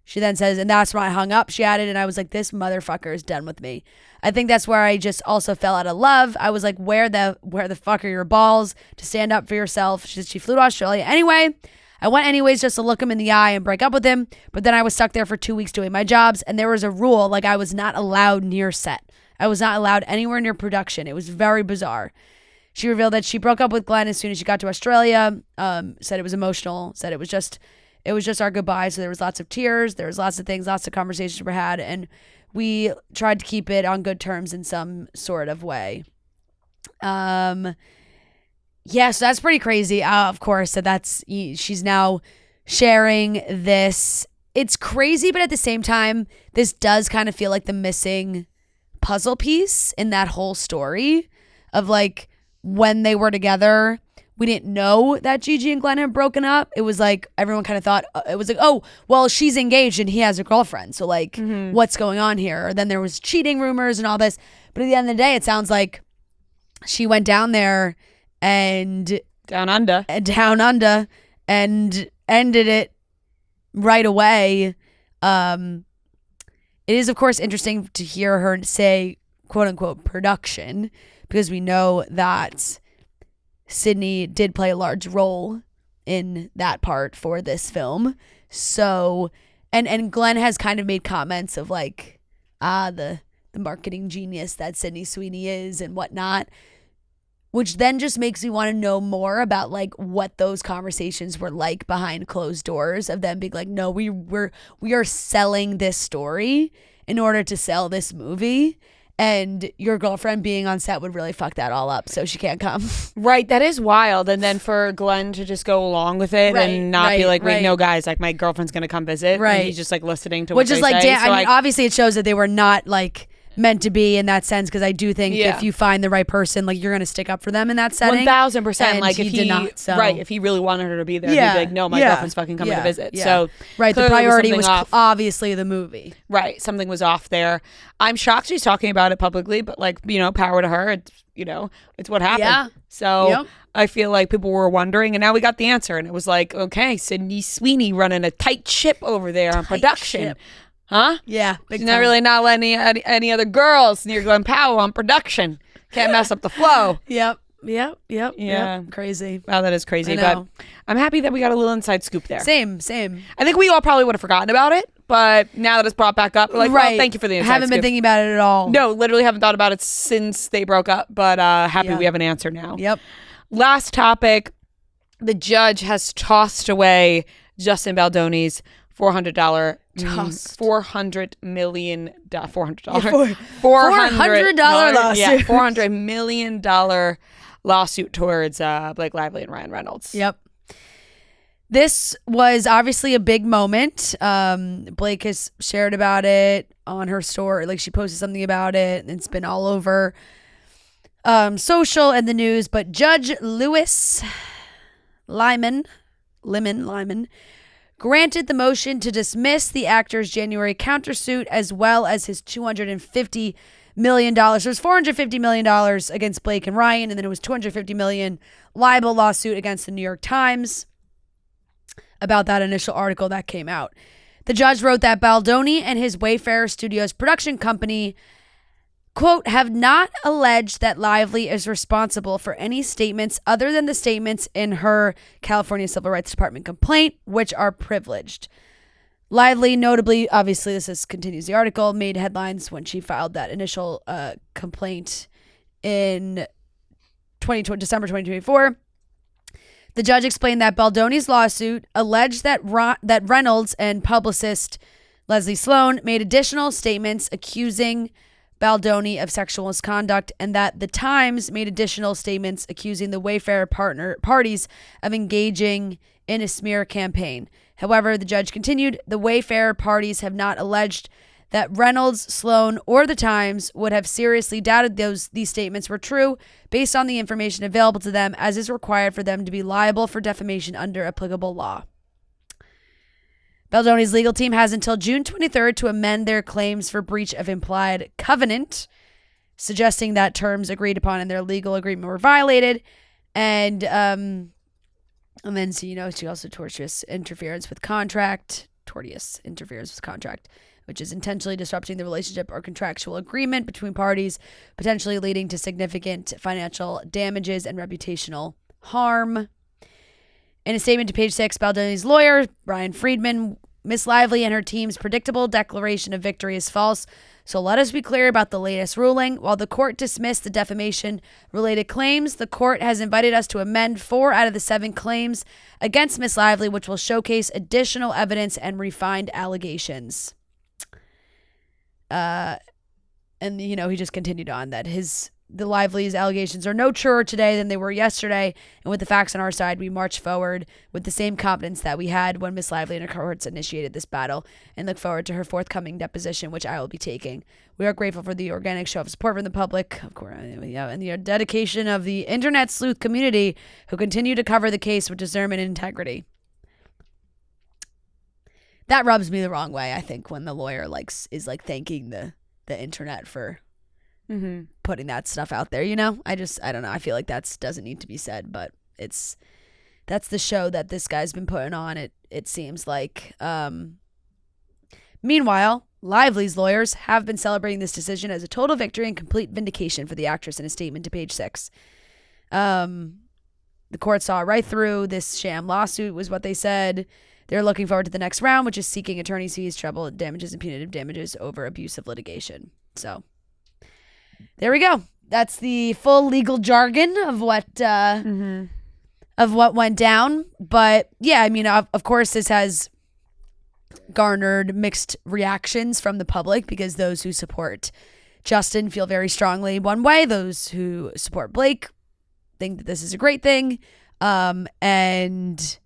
she then says, and that's when I hung up, she added, and I was like, this motherfucker is done with me. I think that's where I just also fell out of love. I was like, where the fuck are your balls to stand up for yourself? She flew to Australia. Anyway, I went anyways just to look him in the eye and break up with him, but then I was stuck there for 2 weeks doing my jobs, and there was a rule, like I was not allowed near set. I was not allowed anywhere near production. It was very bizarre. She revealed that she broke up with Glen as soon as she got to Australia, said it was emotional, said it was just our goodbye. So there was lots of tears. There was lots of things, lots of conversations were had. And we tried to keep it on good terms in some sort of way. Yeah, so that's pretty crazy. Of course, she's now sharing this. It's crazy, but at the same time, this does kind of feel like the missing puzzle piece in that whole story of like, when they were together, we didn't know that Gigi and Glenn had broken up. It was like everyone kind of thought it was like, oh, well, she's engaged and he has a girlfriend. So like, what's going on here? Then there was cheating rumors and all this. But at the end of the day, it sounds like she went down there and down under and ended it right away. It is, of course, interesting to hear her say, quote unquote, production, because we know that Sydney did play a large role in that part for this film. So, and Glenn has kind of made comments of like, the marketing genius that Sydney Sweeney is and whatnot, which then just makes me want to know more about like what those conversations were like behind closed doors, of them being like, no, we are selling this story in order to sell this movie. And your girlfriend being on set would really fuck that all up, so she can't come. Right, that is wild. And then for Glenn to just go along with it and not be like, wait, no, guys, like my girlfriend's gonna come visit. Right. And he's just like listening to what Which is they like, say. damn, So I mean, obviously it shows that they were not like meant to be in that sense, because I do think if you find the right person, like you're gonna stick up for them in that setting. 1000%. Like if he did not, so. right, if he really wanted her to be there, he'd be like, no, my girlfriend's fucking coming to visit. Yeah. So right, the clearly priority was off. obviously the movie. Right, something was off there. I'm shocked she's talking about it publicly, but like, you know, power to her. It's, you know, it's what happened. Yeah. So I feel like people were wondering, and now we got the answer, and it was like, okay, Sydney Sweeney running a tight ship over there on production. Ship. Huh? Yeah. She's not really not letting any other girls near Glen Powell on production. Can't mess up the flow. Yep. Yeah. Crazy. Wow, that is crazy. I know. But I'm happy that we got a little inside scoop there. Same. I think we all probably would have forgotten about it, but now that it's brought back up, we're like, well, thank you for the inside Haven't been scoop. thinking about it at all. No, literally haven't thought about it since they broke up, but happy we have an answer now. Yep. Last topic. The judge has tossed away Justin Baldoni's $400 $400 million $400 lawsuit. Yeah, $400 million lawsuit towards Blake Lively and Ryan Reynolds. Yep. This was obviously a big moment. Blake has shared about it on her story. Like, she posted something about it, and it's been all over social and the news. But Judge Lewis Lyman granted the motion to dismiss the actor's January countersuit, as well as his $250 million. So it was $450 million against Blake and Ryan, and then it was $250 million libel lawsuit against the New York Times about that initial article that came out. The judge wrote that Baldoni and his Wayfarer Studios production company, quote, have not alleged that Lively is responsible for any statements other than the statements in her California Civil Rights Department complaint, which are privileged. Lively, notably, obviously this continues the article, made headlines when she filed that initial complaint in December 2024. The judge explained that Baldoni's lawsuit alleged that Reynolds and publicist Leslie Sloan made additional statements accusing Baldoni of sexual misconduct, and that the Times made additional statements accusing the Wayfarer parties of engaging in a smear campaign. However, the judge continued, the Wayfarer parties have not alleged that Reynolds, Sloan, or the Times would have seriously doubted these statements were true based on the information available to them, as is required for them to be liable for defamation under applicable law. Baldoni's legal team has until June 23rd to amend their claims for breach of implied covenant, suggesting that terms agreed upon in their legal agreement were violated. And then, so, you know, she also tortious interference with contract, which is intentionally disrupting the relationship or contractual agreement between parties, potentially leading to significant financial damages and reputational harm. In a statement to Page 6, Baldoni's lawyer, Brian Friedman, Miss Lively and her team's predictable declaration of victory is false. So let us be clear about the latest ruling. While the court dismissed the defamation-related claims, the court has invited us to amend 4 out of the 7 claims against Miss Lively, which will showcase additional evidence and refined allegations. And, you know, he just continued on that his the Lively's allegations are no truer today than they were yesterday, and with the facts on our side, we march forward with the same confidence that we had when Miss Lively and her cohorts initiated this battle, and look forward to her forthcoming deposition, which I will be taking. We are grateful for the organic show of support from the public, of course, and the dedication of the internet sleuth community who continue to cover the case with discernment and integrity. That rubs me the wrong way, I think, when the lawyer is thanking the internet for putting that stuff out there, I don't know. I feel like that doesn't need to be said, but that's the show that this guy's been putting on. It seems like. Meanwhile, Lively's lawyers have been celebrating this decision as a total victory and complete vindication for the actress in a statement to Page Six. The court saw right through this sham lawsuit, was what they said. They're looking forward to the next round, which is seeking attorney's fees, treble damages, and punitive damages over abusive litigation. So there we go. That's the full legal jargon of what went down. But yeah, I mean, of course, this has garnered mixed reactions from the public because those who support Justin feel very strongly one way. Those who support Blake think that this is a great thing. And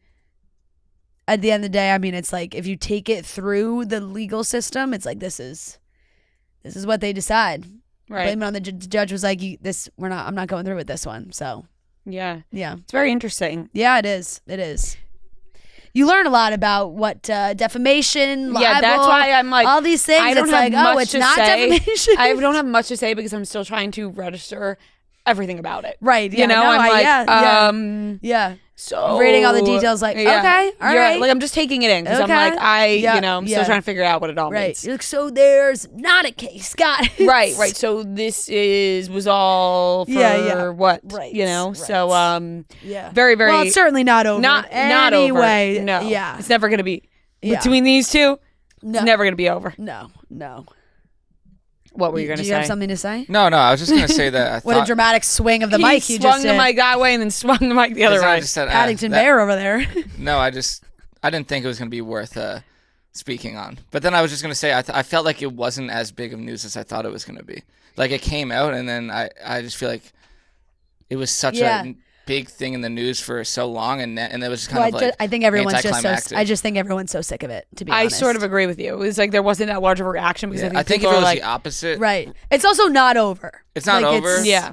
at the end of the day, I mean, it's like if you take it through the legal system, it's like this is what they decide. Right. Blame it on the judge was like, I'm not going through with this one. So yeah, it's very interesting. Yeah, it is. You learn a lot about what defamation, libel, yeah, that's why I'm like all these things. I don't it's have like, much it's to not say. defamation. I don't have much to say because I'm still trying to register everything about it. Right. Yeah, I'm like, yeah. So I'm reading all the details, like, okay, all right. Like I'm just taking it in because Okay. I'm like, I'm still trying to figure out what it all means. You're like, so there's not a case, got it. Right. So this was all for what? Right. So yeah. very, very. Well, it's certainly not over. Not anyway. Over. No. Yeah. It's never gonna be between these two. No. It's never gonna be over. No. What were you gonna say? Do you have something to say? No, I was just gonna say that. I What a dramatic swing of the mic you just swung did. the mic that way and then swung the mic the other way. I just said, Paddington Bear over there. No, I didn't think it was gonna be worth speaking on. But then I was just gonna say I felt like it wasn't as big of news as I thought it was gonna be. Like it came out and then I just feel like it was such a big thing in the news for so long and it was kind of I think everyone's anticlimactic. I just think everyone's so sick of it, to be honest. I sort of agree with you. It was like there wasn't that large of a reaction because I think if it was the opposite. Right. It's also not over. It's not over. Yeah.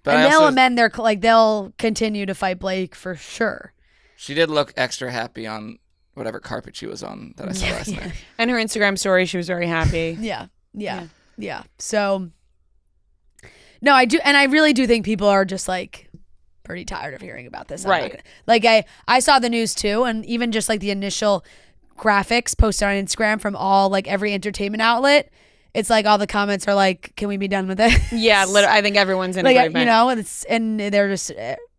But and they'll amend they'll continue to fight Blake for sure. She did look extra happy on whatever carpet she was on that I saw last night. And her Instagram story, she was very happy. Yeah. So no, I do, and I really do think people are just like pretty tired of hearing about this. Right. I saw the news too, and even just like the initial graphics posted on Instagram from all like every entertainment outlet, it's like all the comments are like, "Can we be done with it?" Yeah, I think everyone's in agreement. And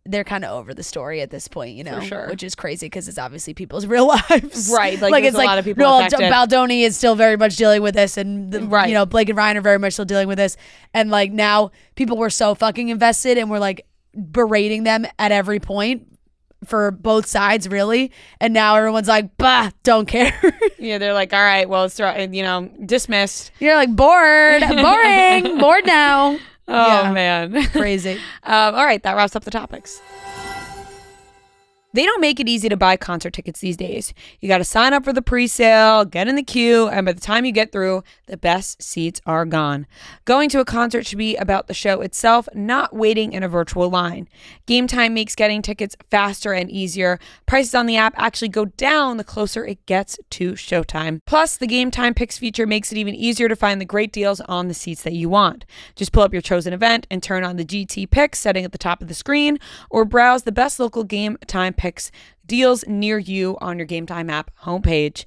they're kind of over the story at this point, For sure. which is crazy because it's obviously people's real lives, right? Like it's a lot of people affected. Baldoni is still very much dealing with this, and Blake and Ryan are very much still dealing with this, and like now people were so fucking invested, and we're like berating them at every point for both sides, really, and now everyone's like, bah, don't care. Yeah, they're like, all right, well, it's dismissed. You're like bored now. Oh man, crazy. All right, that wraps up the topics. They don't make it easy to buy concert tickets these days. You got to sign up for the pre-sale, get in the queue, and by the time you get through, the best seats are gone. Going to a concert should be about the show itself, not waiting in a virtual line. Game Time makes getting tickets faster and easier. Prices on the app actually go down the closer it gets to showtime. Plus, the Game Time Picks feature makes it even easier to find the great deals on the seats that you want. Just pull up your chosen event and turn on the GT Picks setting at the top of the screen, or browse the best local Game Time Picks deals near you on your Game Time app homepage.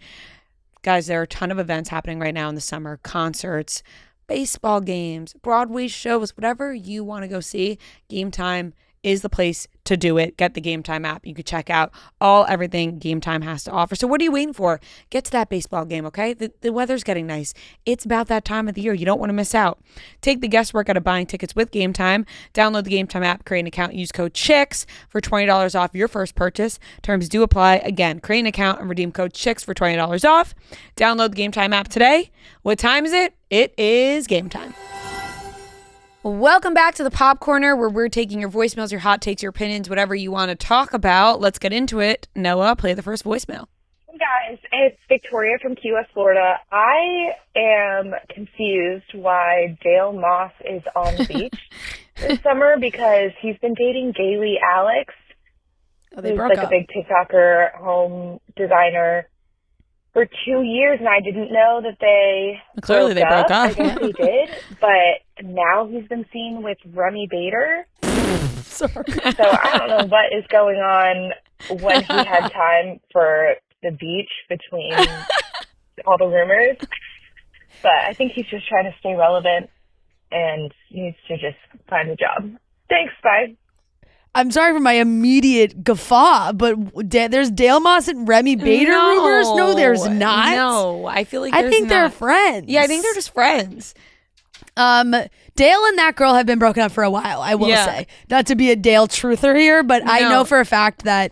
Guys, there are a ton of events happening right now in the summer. Concerts, baseball games, Broadway shows, whatever you want to go see. Game Time is the place to do it. Get the Game Time app. You could check out everything Game Time has to offer. So what are you waiting for? Get to that baseball game, okay? The weather's getting nice. It's about that time of the year. You don't want to miss out. Take the guesswork out of buying tickets with Game Time. Download the Game Time app, create an account, use code CHICKS for $20 off your first purchase. Terms do apply. Again, create an account and redeem code CHICKS for $20 off. Download the Game Time app today. What time is it? It is game time. Welcome back to the Pop Corner, where we're taking your voicemails, your hot takes, your opinions, whatever you want to talk about. Let's get into it. Noah, play the first voicemail. Hey guys, it's Victoria from Key West, Florida. I am confused why Dale Moss is on the beach this summer because he's been dating Gailey Alex, They who's broke like up. a big TikToker, home designer, for 2 years, and I didn't know that they Clearly they broke up. I guess they did, but now he's been seen with Remy Bader. Sorry. So I don't know what is going on when he had time for the beach between all the rumors. But I think he's just trying to stay relevant and needs to just find a job. Thanks, bye. I'm sorry for my immediate guffaw, but there's Dale Moss and Remy Bader rumors? No, there's not. No, I feel like I there's think they're not. friends. Yeah, I think they're just friends. Dale and that girl have been broken up for a while, I will say. Not to be a Dale truther here, but I know for a fact that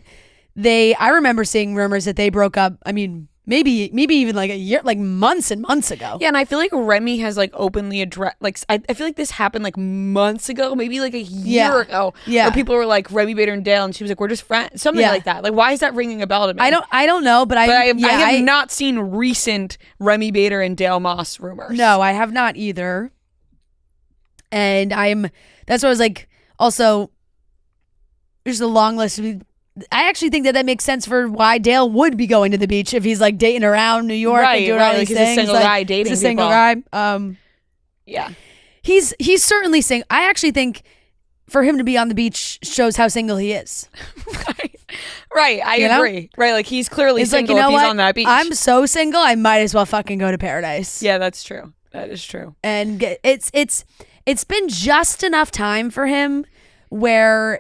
I remember seeing rumors that they broke up, I mean, maybe even like a year, like months and months ago. Yeah, and I feel like Remy has like openly addressed, like I feel like this happened like months ago, maybe like a year ago. Yeah. Where people were like Remy Bader and Dale, and she was like, we're just friends, something like that. Like, why is that ringing a bell to me? I don't know, but I have not seen recent Remy Bader and Dale Moss rumors. No, I have not either. And that's what I was like, also, there's a long list of, I actually think that makes sense for why Dale would be going to the beach if he's like dating around New York and doing all these he's things. a single guy dating He's a single people. guy. Yeah. He's certainly single. I actually think for him to be on the beach shows how single he is. Right. I agree. Right. Like, he's clearly It's single like, you know if he's what? on that beach. I'm so single, I might as well fucking go to paradise. Yeah, that's true. That is true. And it's been just enough time for him where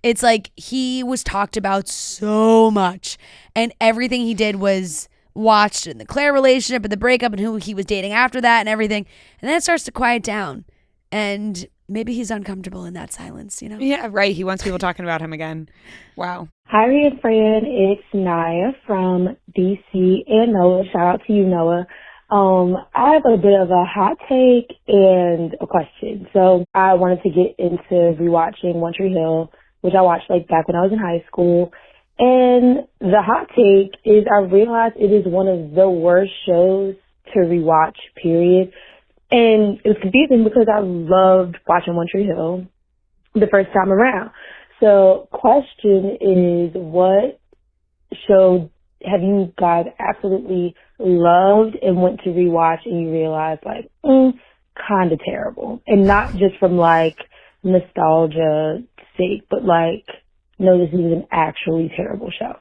it's like he was talked about so much and everything he did was watched in the Claire relationship and the breakup and who he was dating after that and everything. And then it starts to quiet down and maybe he's uncomfortable in that silence, you know? Yeah, right. He wants people talking about him again. Wow. Hi, Ria Fran. It's Naya from DC and Noah. Shout out to you, Noah. I have a bit of a hot take and a question. So I wanted to get into rewatching One Tree Hill, which I watched like back when I was in high school. And the hot take is I realized it is one of the worst shows to rewatch, period. And it was confusing because I loved watching One Tree Hill the first time around. So question is, what show have you guys absolutely loved and went to rewatch and you realized like, kind of terrible? And not just from like nostalgia sake, but like, no, this is an actually terrible show.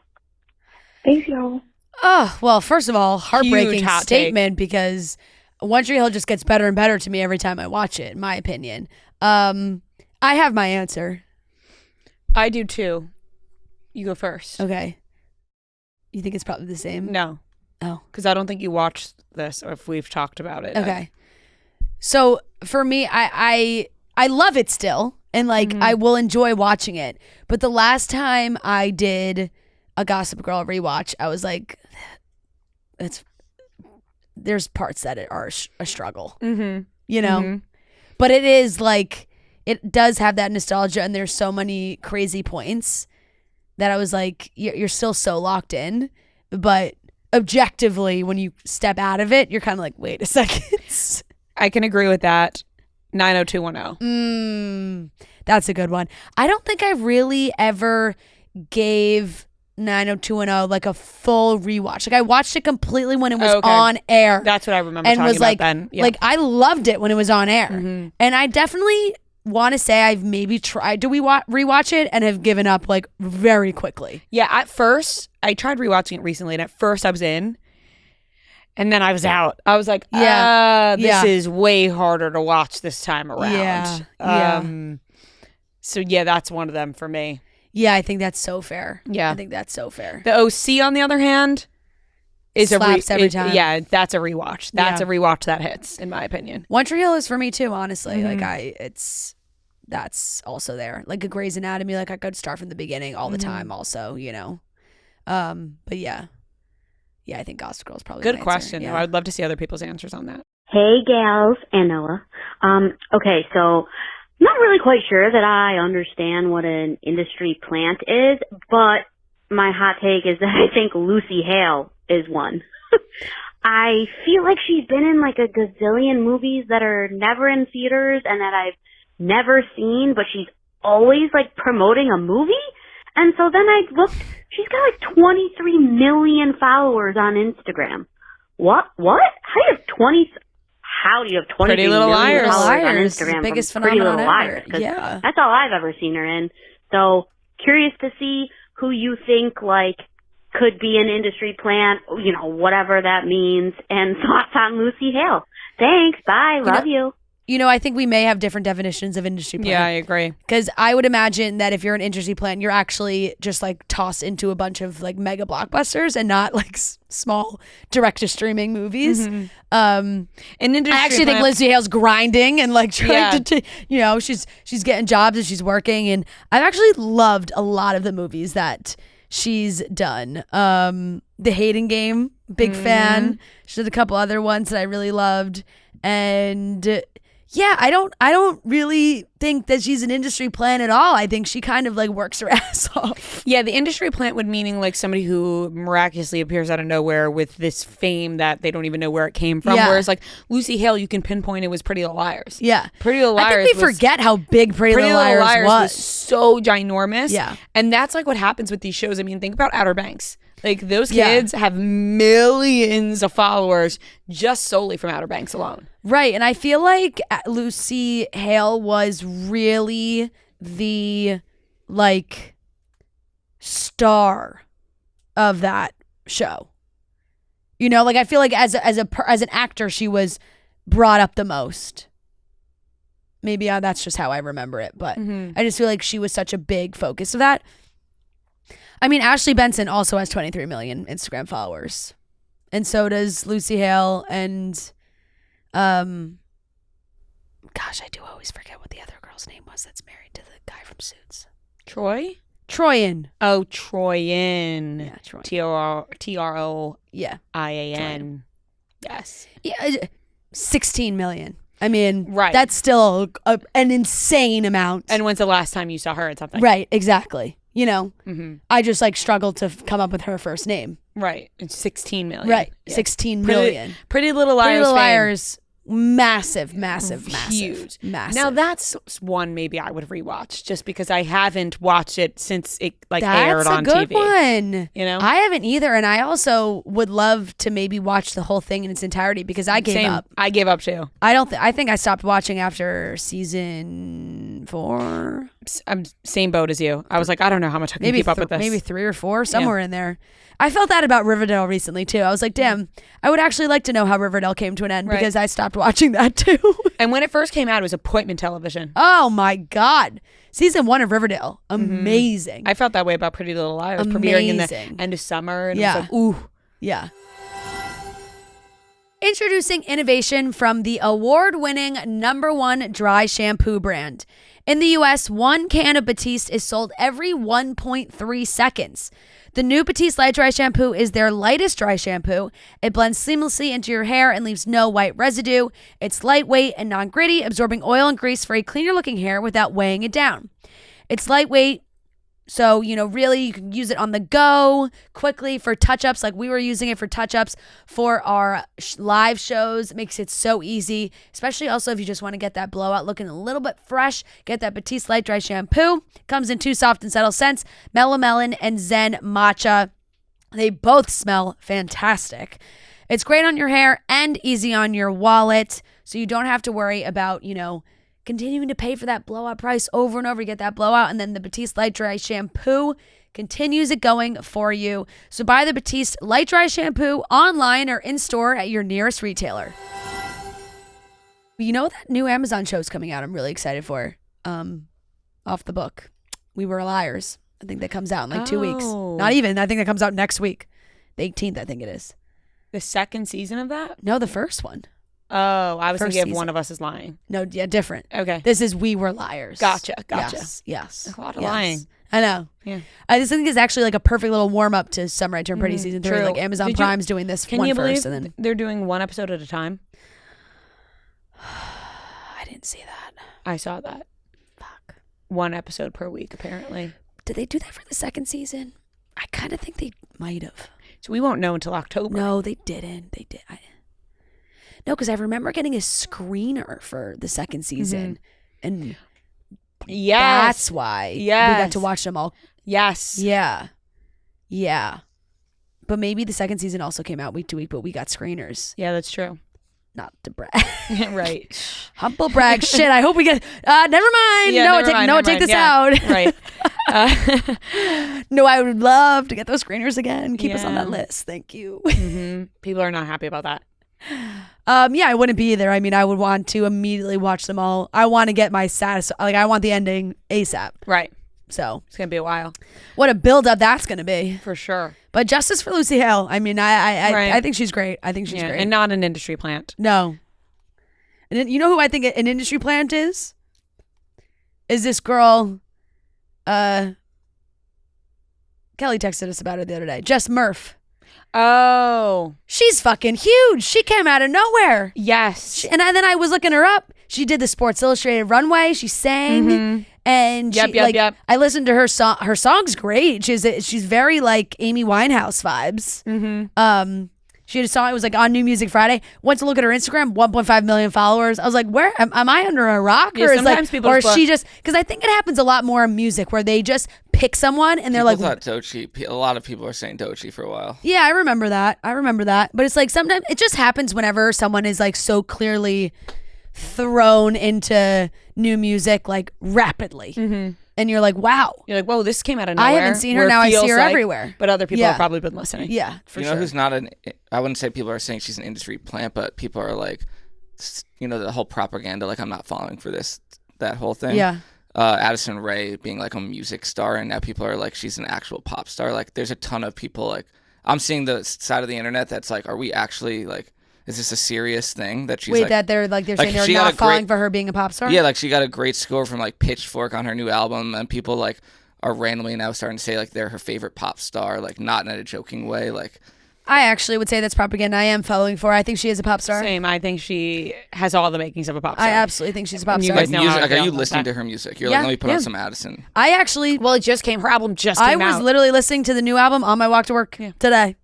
Thanks, y'all. Oh, well, first of all, heartbreaking Huge hot statement because One Tree Hill just gets better and better to me every time I watch it, in my opinion. I have my answer. I do too. You go first. Okay. You think it's probably the same? No. Oh. Because I don't think you watched this or if we've talked about it. Okay. So for me, I love it still. And like, I will enjoy watching it. But the last time I did a Gossip Girl rewatch, I was like, there's parts that are a struggle, you know? But it is like, it does have that nostalgia and there's so many crazy points that I was like, you're still so locked in. But objectively, when you step out of it, you're kind of like, wait a second. I can agree with that. 90210. That's a good one. I don't think I really ever gave 90210 like a full rewatch. Like I watched it completely when it was on air. That's what I remember and talking was about like, then. Yeah. like I loved it when it was on air. And I definitely want to say I've maybe tried to rewatch it and have given up like very quickly. Yeah, at first, I tried rewatching it recently, and at first I was in, and then I was out. I was like, this is way harder to watch this time around. So yeah, that's one of them for me. Yeah, I think that's so fair. Yeah. I think that's so fair. The OC, on the other hand, is Slaps every time. Yeah, that's a rewatch. That's a rewatch that hits, in my opinion. One Tree Hill is for me too, honestly. Like that's also there. Like a Grey's Anatomy, like I could start from the beginning all the time also, you know. But yeah, I think Gossip Girl is probably Good my question. answer. I would love to see other people's answers on that. Hey, gals and Noah. Okay, so not really quite sure that I understand what an industry plant is, but my hot take is that I think Lucy Hale is one. I feel like she's been in like a gazillion movies that are never in theaters and that I've never seen, but she's always like promoting a movie. And so then I looked, she's got like 23 million followers on Instagram. What? How do you have 23 Pretty Little million Liars. followers on Instagram? Biggest from Pretty Little phenomenon Liars. ever. 'Cause Yeah. that's all I've ever seen her in. So curious to see who you think like could be an industry plant, you know, whatever that means, and thoughts on Lucy Hale. Thanks. Bye. Love you. You know, I think we may have different definitions of industry plant. Yeah, I agree. Because I would imagine that if you're an industry plant, you're actually just like tossed into a bunch of like mega blockbusters and not like small direct to streaming movies. An industry I actually think plant- Lucy Hale's grinding and like trying to, you know, she's getting jobs and she's working. And I've actually loved a lot of the movies that she's done. The Hating Game, big fan. She did a couple other ones that I really loved. And yeah, I don't really think that she's an industry plant at all. I think she kind of like works her ass off. Yeah, the industry plant would meaning like somebody who miraculously appears out of nowhere with this fame that they don't even know where it came from. Yeah. Whereas like Lucy Hale, you can pinpoint it was Pretty Little Liars. Yeah. Pretty Little Liars. I think we forget how big Pretty Little Liars was. so ginormous. Yeah. And that's like what happens with these shows. I mean, think about Outer Banks. Like those Yeah. kids have millions of followers just solely from Outer Banks alone. Right. And I feel like Lucy Hale was really the like star of that show. You know, like I feel like as an actor, she was brought up the most. Maybe that's just how I remember it, but I just feel like she was such a big focus of that. I mean, Ashley Benson also has 23 million Instagram followers. And so does Lucy Hale. And, gosh, I do always forget what the other girl's name was that's married to the guy from Suits. Troy? Troyan. Oh, Troyan. Yeah, Troyan. Troian. Yeah. Yes. Yeah, 16 million. I mean, Right. that's still an insane amount. And when's the last time you saw her at something? Right, exactly. You know, Mm-hmm. I just like struggled to come up with her first name. Right. It's 16 million. Right, Yeah. 16 million. Pretty Little Liars. Pretty Little fame. Liars, massive. Huge. Massive. Now that's one maybe I would rewatch just because I haven't watched it since it like aired on That's a good TV. one. You know? I haven't either, and I also would love to maybe watch the whole thing in its entirety because I gave Same. up. I gave up too. I think I stopped watching after season 4. I'm same boat as you. I was like, I don't know how much I can keep up with this. Maybe 3 or 4, somewhere in there. I felt that about Riverdale recently too. I was like, damn, I would actually like to know how Riverdale came to an end because I stopped watching that too. And when it first came out, it was appointment television. Oh my God. Season 1 of Riverdale. Amazing. I felt that way about Pretty Little Liars premiering in the Amazing. end of summer. And Yeah. it was like, ooh. Yeah. Introducing innovation from the award-winning #1 dry shampoo brand. In the US, 1 can of Batiste is sold every 1.3 seconds. The new Batiste Light Dry Shampoo is their lightest dry shampoo. It blends seamlessly into your hair and leaves no white residue. It's lightweight and non-gritty, absorbing oil and grease for a cleaner-looking hair without weighing it down. It's lightweight, so, you know, really you can use it on the go quickly for touch-ups. Like we were using it for touch-ups for our live shows. It makes it so easy, especially also if you just want to get that blowout looking a little bit fresh. Get that Batiste Light Dry Shampoo. Comes in 2 soft and subtle scents, Mellow Melon and Zen Matcha. They both smell fantastic. It's great on your hair and easy on your wallet, so you don't have to worry about, you know, continuing to pay for that blowout price over and over. You get that blowout, and then the Batiste Light Dry Shampoo continues it going for you. So buy the Batiste Light Dry Shampoo online or in store at your nearest retailer. You know that new Amazon show is coming out I'm really excited for. Off the book. We Were Liars. I think that comes out in like 2 weeks. Not even. I think that comes out next week. The 18th, I think it is. The second season of that? No, the first one. Oh, I was First thinking season. if One of Us is lying. No, yeah, different. Okay. This is We Were Liars. Gotcha. Yes. A lot of lying. I know. Yeah. I just think it's actually like a perfect little warm up to Summer I Turned Pretty season 3. true. Like Amazon Did you- Prime's doing this Can one you believe first, and then they're doing one episode at a time? didn't see that. I saw that. Fuck. 1 episode per week, apparently. Did they do that for the second season? I kind of think they might have. So we won't know until October. No, they didn't. They did. No, because I remember getting a screener for the second season, and that's why we got to watch them all. Yes. Yeah. But maybe the second season also came out week to week, but we got screeners. Yeah, that's true. Not to brag. Right. Humble brag. Shit, I hope we get... never mind. Yeah, take this out. Right. No, I would love to get those screeners again. Keep us on that list. Thank you. People are not happy about that. Yeah, I wouldn't be either. I mean, I would want to immediately watch them all. I want to get my status. Like, I want the ending ASAP. Right. So it's gonna be a while. What a build up that's gonna be, for sure. But justice for Lucy Hale. I mean, I think she's great. I think she's great, and not an industry plant. No. And then, you know who I think an industry plant is? Is this girl? Kelly texted us about her the other day. Jess Murph. Oh, she's fucking huge. She came out of nowhere. Yes. And then I was looking her up. She did the Sports Illustrated runway. She sang. And yep. I listened to her song. Her song's great. She's very like Amy Winehouse vibes. She had a song. It was like on New Music Friday. Went to look at her Instagram. 1.5 million followers. I was like, where am I under a rock? Yeah, or is sometimes like, people or just she just because I think it happens a lot more in music where they just pick someone and they're People like, thought Doechii. A lot of people are saying Doechii for a while. yeah, I remember that. But it's like sometimes it just happens whenever someone is like so clearly thrown into new music like rapidly. And you're like, wow. You're like, whoa, this came out of nowhere. I haven't seen her, now I see her everywhere. But other people have probably been listening. Yeah, for sure. You know who's not I wouldn't say people are saying she's an industry plant, but people are like, the whole propaganda, like I'm not falling for that whole thing. Yeah. Addison Rae being like a music star, and now people are like, she's an actual pop star. Like there's a ton of people like, I'm seeing the side of the internet that's like, are we actually like, is this a serious thing that she's that they're saying they're not falling for her being a pop star? Yeah, like she got a great score from like Pitchfork on her new album, and people like are randomly now starting to say like they're her favorite pop star, like not in a joking way. Like I actually would say that's propaganda. I am following for her. I think she is a pop star. Same. I think she has all the makings of a pop star. I absolutely think she's a pop star. Like music, are you listening to her music? You're like, let me put on some Addison. I actually... Well, her album just came out. I was literally listening to the new album on my walk to work today.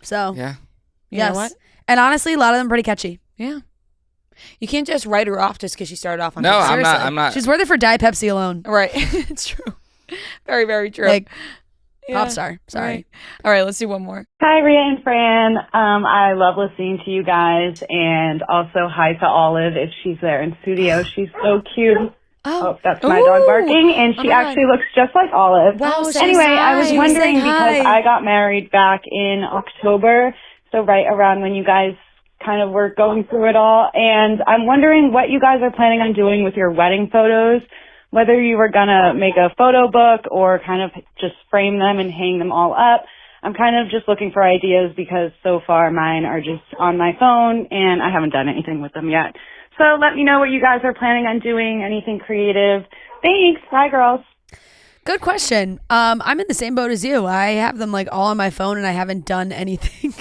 So... Yeah. You know what? And honestly, a lot of them are pretty catchy. Yeah. You can't just write her off just because she started off on No, I'm not. She's worth it for Diet Pepsi alone. Right. It's true. Very, very true. Like, pop star. Sorry. Right. All right, let's do one more. Hi, Rhea and Fran. I love listening to you guys. And also hi to Olive if she's there in studio. She's so cute. Oh, that's my dog barking. And she actually looks just like Olive. Wow, anyway, I was wondering because I got married back in October. So right around when you guys kind of were going through it all. And I'm wondering what you guys are planning on doing with your wedding photos, whether you were going to make a photo book or kind of just frame them and hang them all up. I'm kind of just looking for ideas because so far mine are just on my phone and I haven't done anything with them yet. So let me know what you guys are planning on doing, anything creative. Thanks. Bye, girls. Good question. I'm in the same boat as you. I have them like all on my phone and I haven't done anything.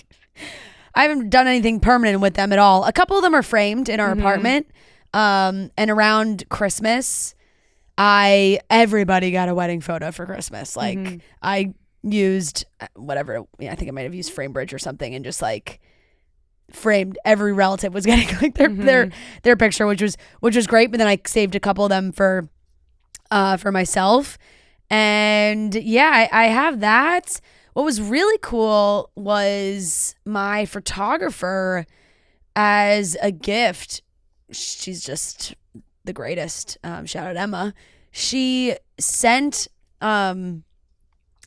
I haven't done anything permanent with them at all. A couple of them are framed in our apartment. And around Christmas, everybody got a wedding photo for Christmas. Like I used whatever, I think I might have used FrameBridge or something and just like framed every relative was getting like their picture, which was great. But then I saved a couple of them for myself. And yeah, I have that. What was really cool was my photographer as a gift. She's just the greatest. Shout out Emma. She sent like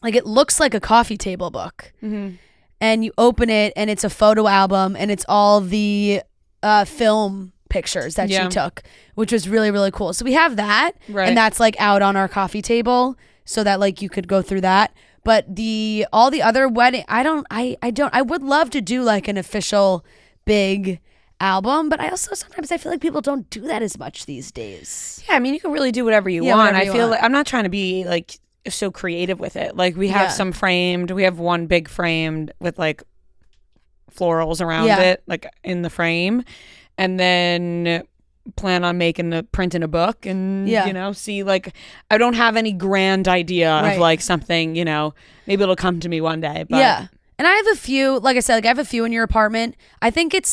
it looks like a coffee table book. And you open it and it's a photo album and it's all the film pictures that she took, which was really, really cool. So we have that. Right. And that's like out on our coffee table so that like you could go through that. But all the other wedding, I would love to do like an official big album, but I also sometimes I feel like people don't do that as much these days. Yeah, I mean, you can really do whatever you want. I feel like I'm not trying to be like so creative with it. Like we have some framed, we have one big framed with like florals around it, like in the frame. And then plan on printing a book and, see, like, I don't have any grand idea of, like, something, maybe it'll come to me one day. But. Yeah. And I have a few, like I said, like, I have a few in your apartment. I think it's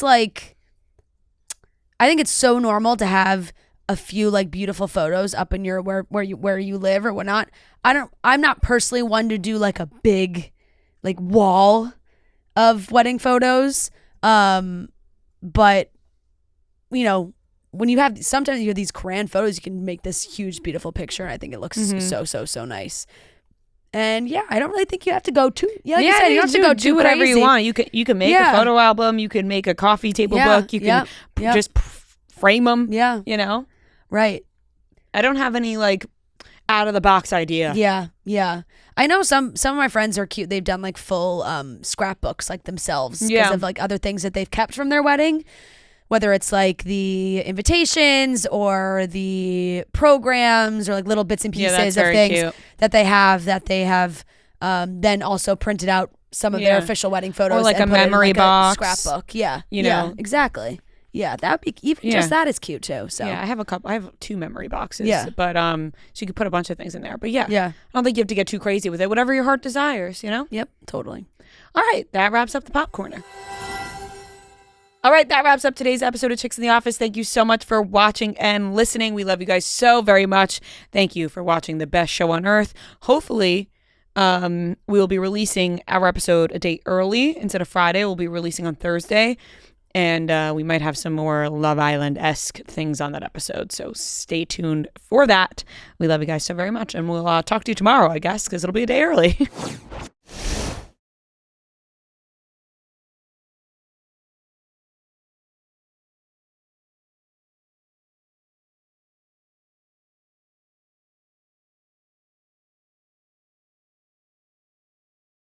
so normal to have a few, like, beautiful photos up in your, where you live or whatnot. I'm not personally one to do, like, a big, like, wall of wedding photos. But, when sometimes you have these grand photos, you can make this huge, beautiful picture. And I think it looks so nice. And yeah, I don't really think you have to go too. Yeah, like you said, you don't have to go too whatever crazy. you want. You can make a photo album. You can make a coffee table book. You can just frame them. Yeah, right. I don't have any like out of the box idea. Yeah. I know some of my friends are cute. They've done like full scrapbooks like themselves because of like other things that they've kept from their wedding. Whether it's like the invitations or the programs or like little bits and pieces of things that they have then also printed out some of their official wedding photos or like and a memory box, a scrapbook. Yeah, exactly. Yeah, that would be just that is cute too. So yeah, I have 2 memory boxes. Yeah, but so you could put a bunch of things in there. But yeah, I don't think you have to get too crazy with it. Whatever your heart desires, Yep, totally. All right, that wraps up the Pop Corner. All right, that wraps up today's episode of Chicks in the Office. Thank you so much for watching and listening. We love you guys so very much. Thank you for watching the best show on earth. Hopefully, we will be releasing our episode a day early. Instead of Friday, we'll be releasing on Thursday. And we might have some more Love Island-esque things on that episode. So stay tuned for that. We love you guys so very much. And we'll talk to you tomorrow, I guess, because it'll be a day early.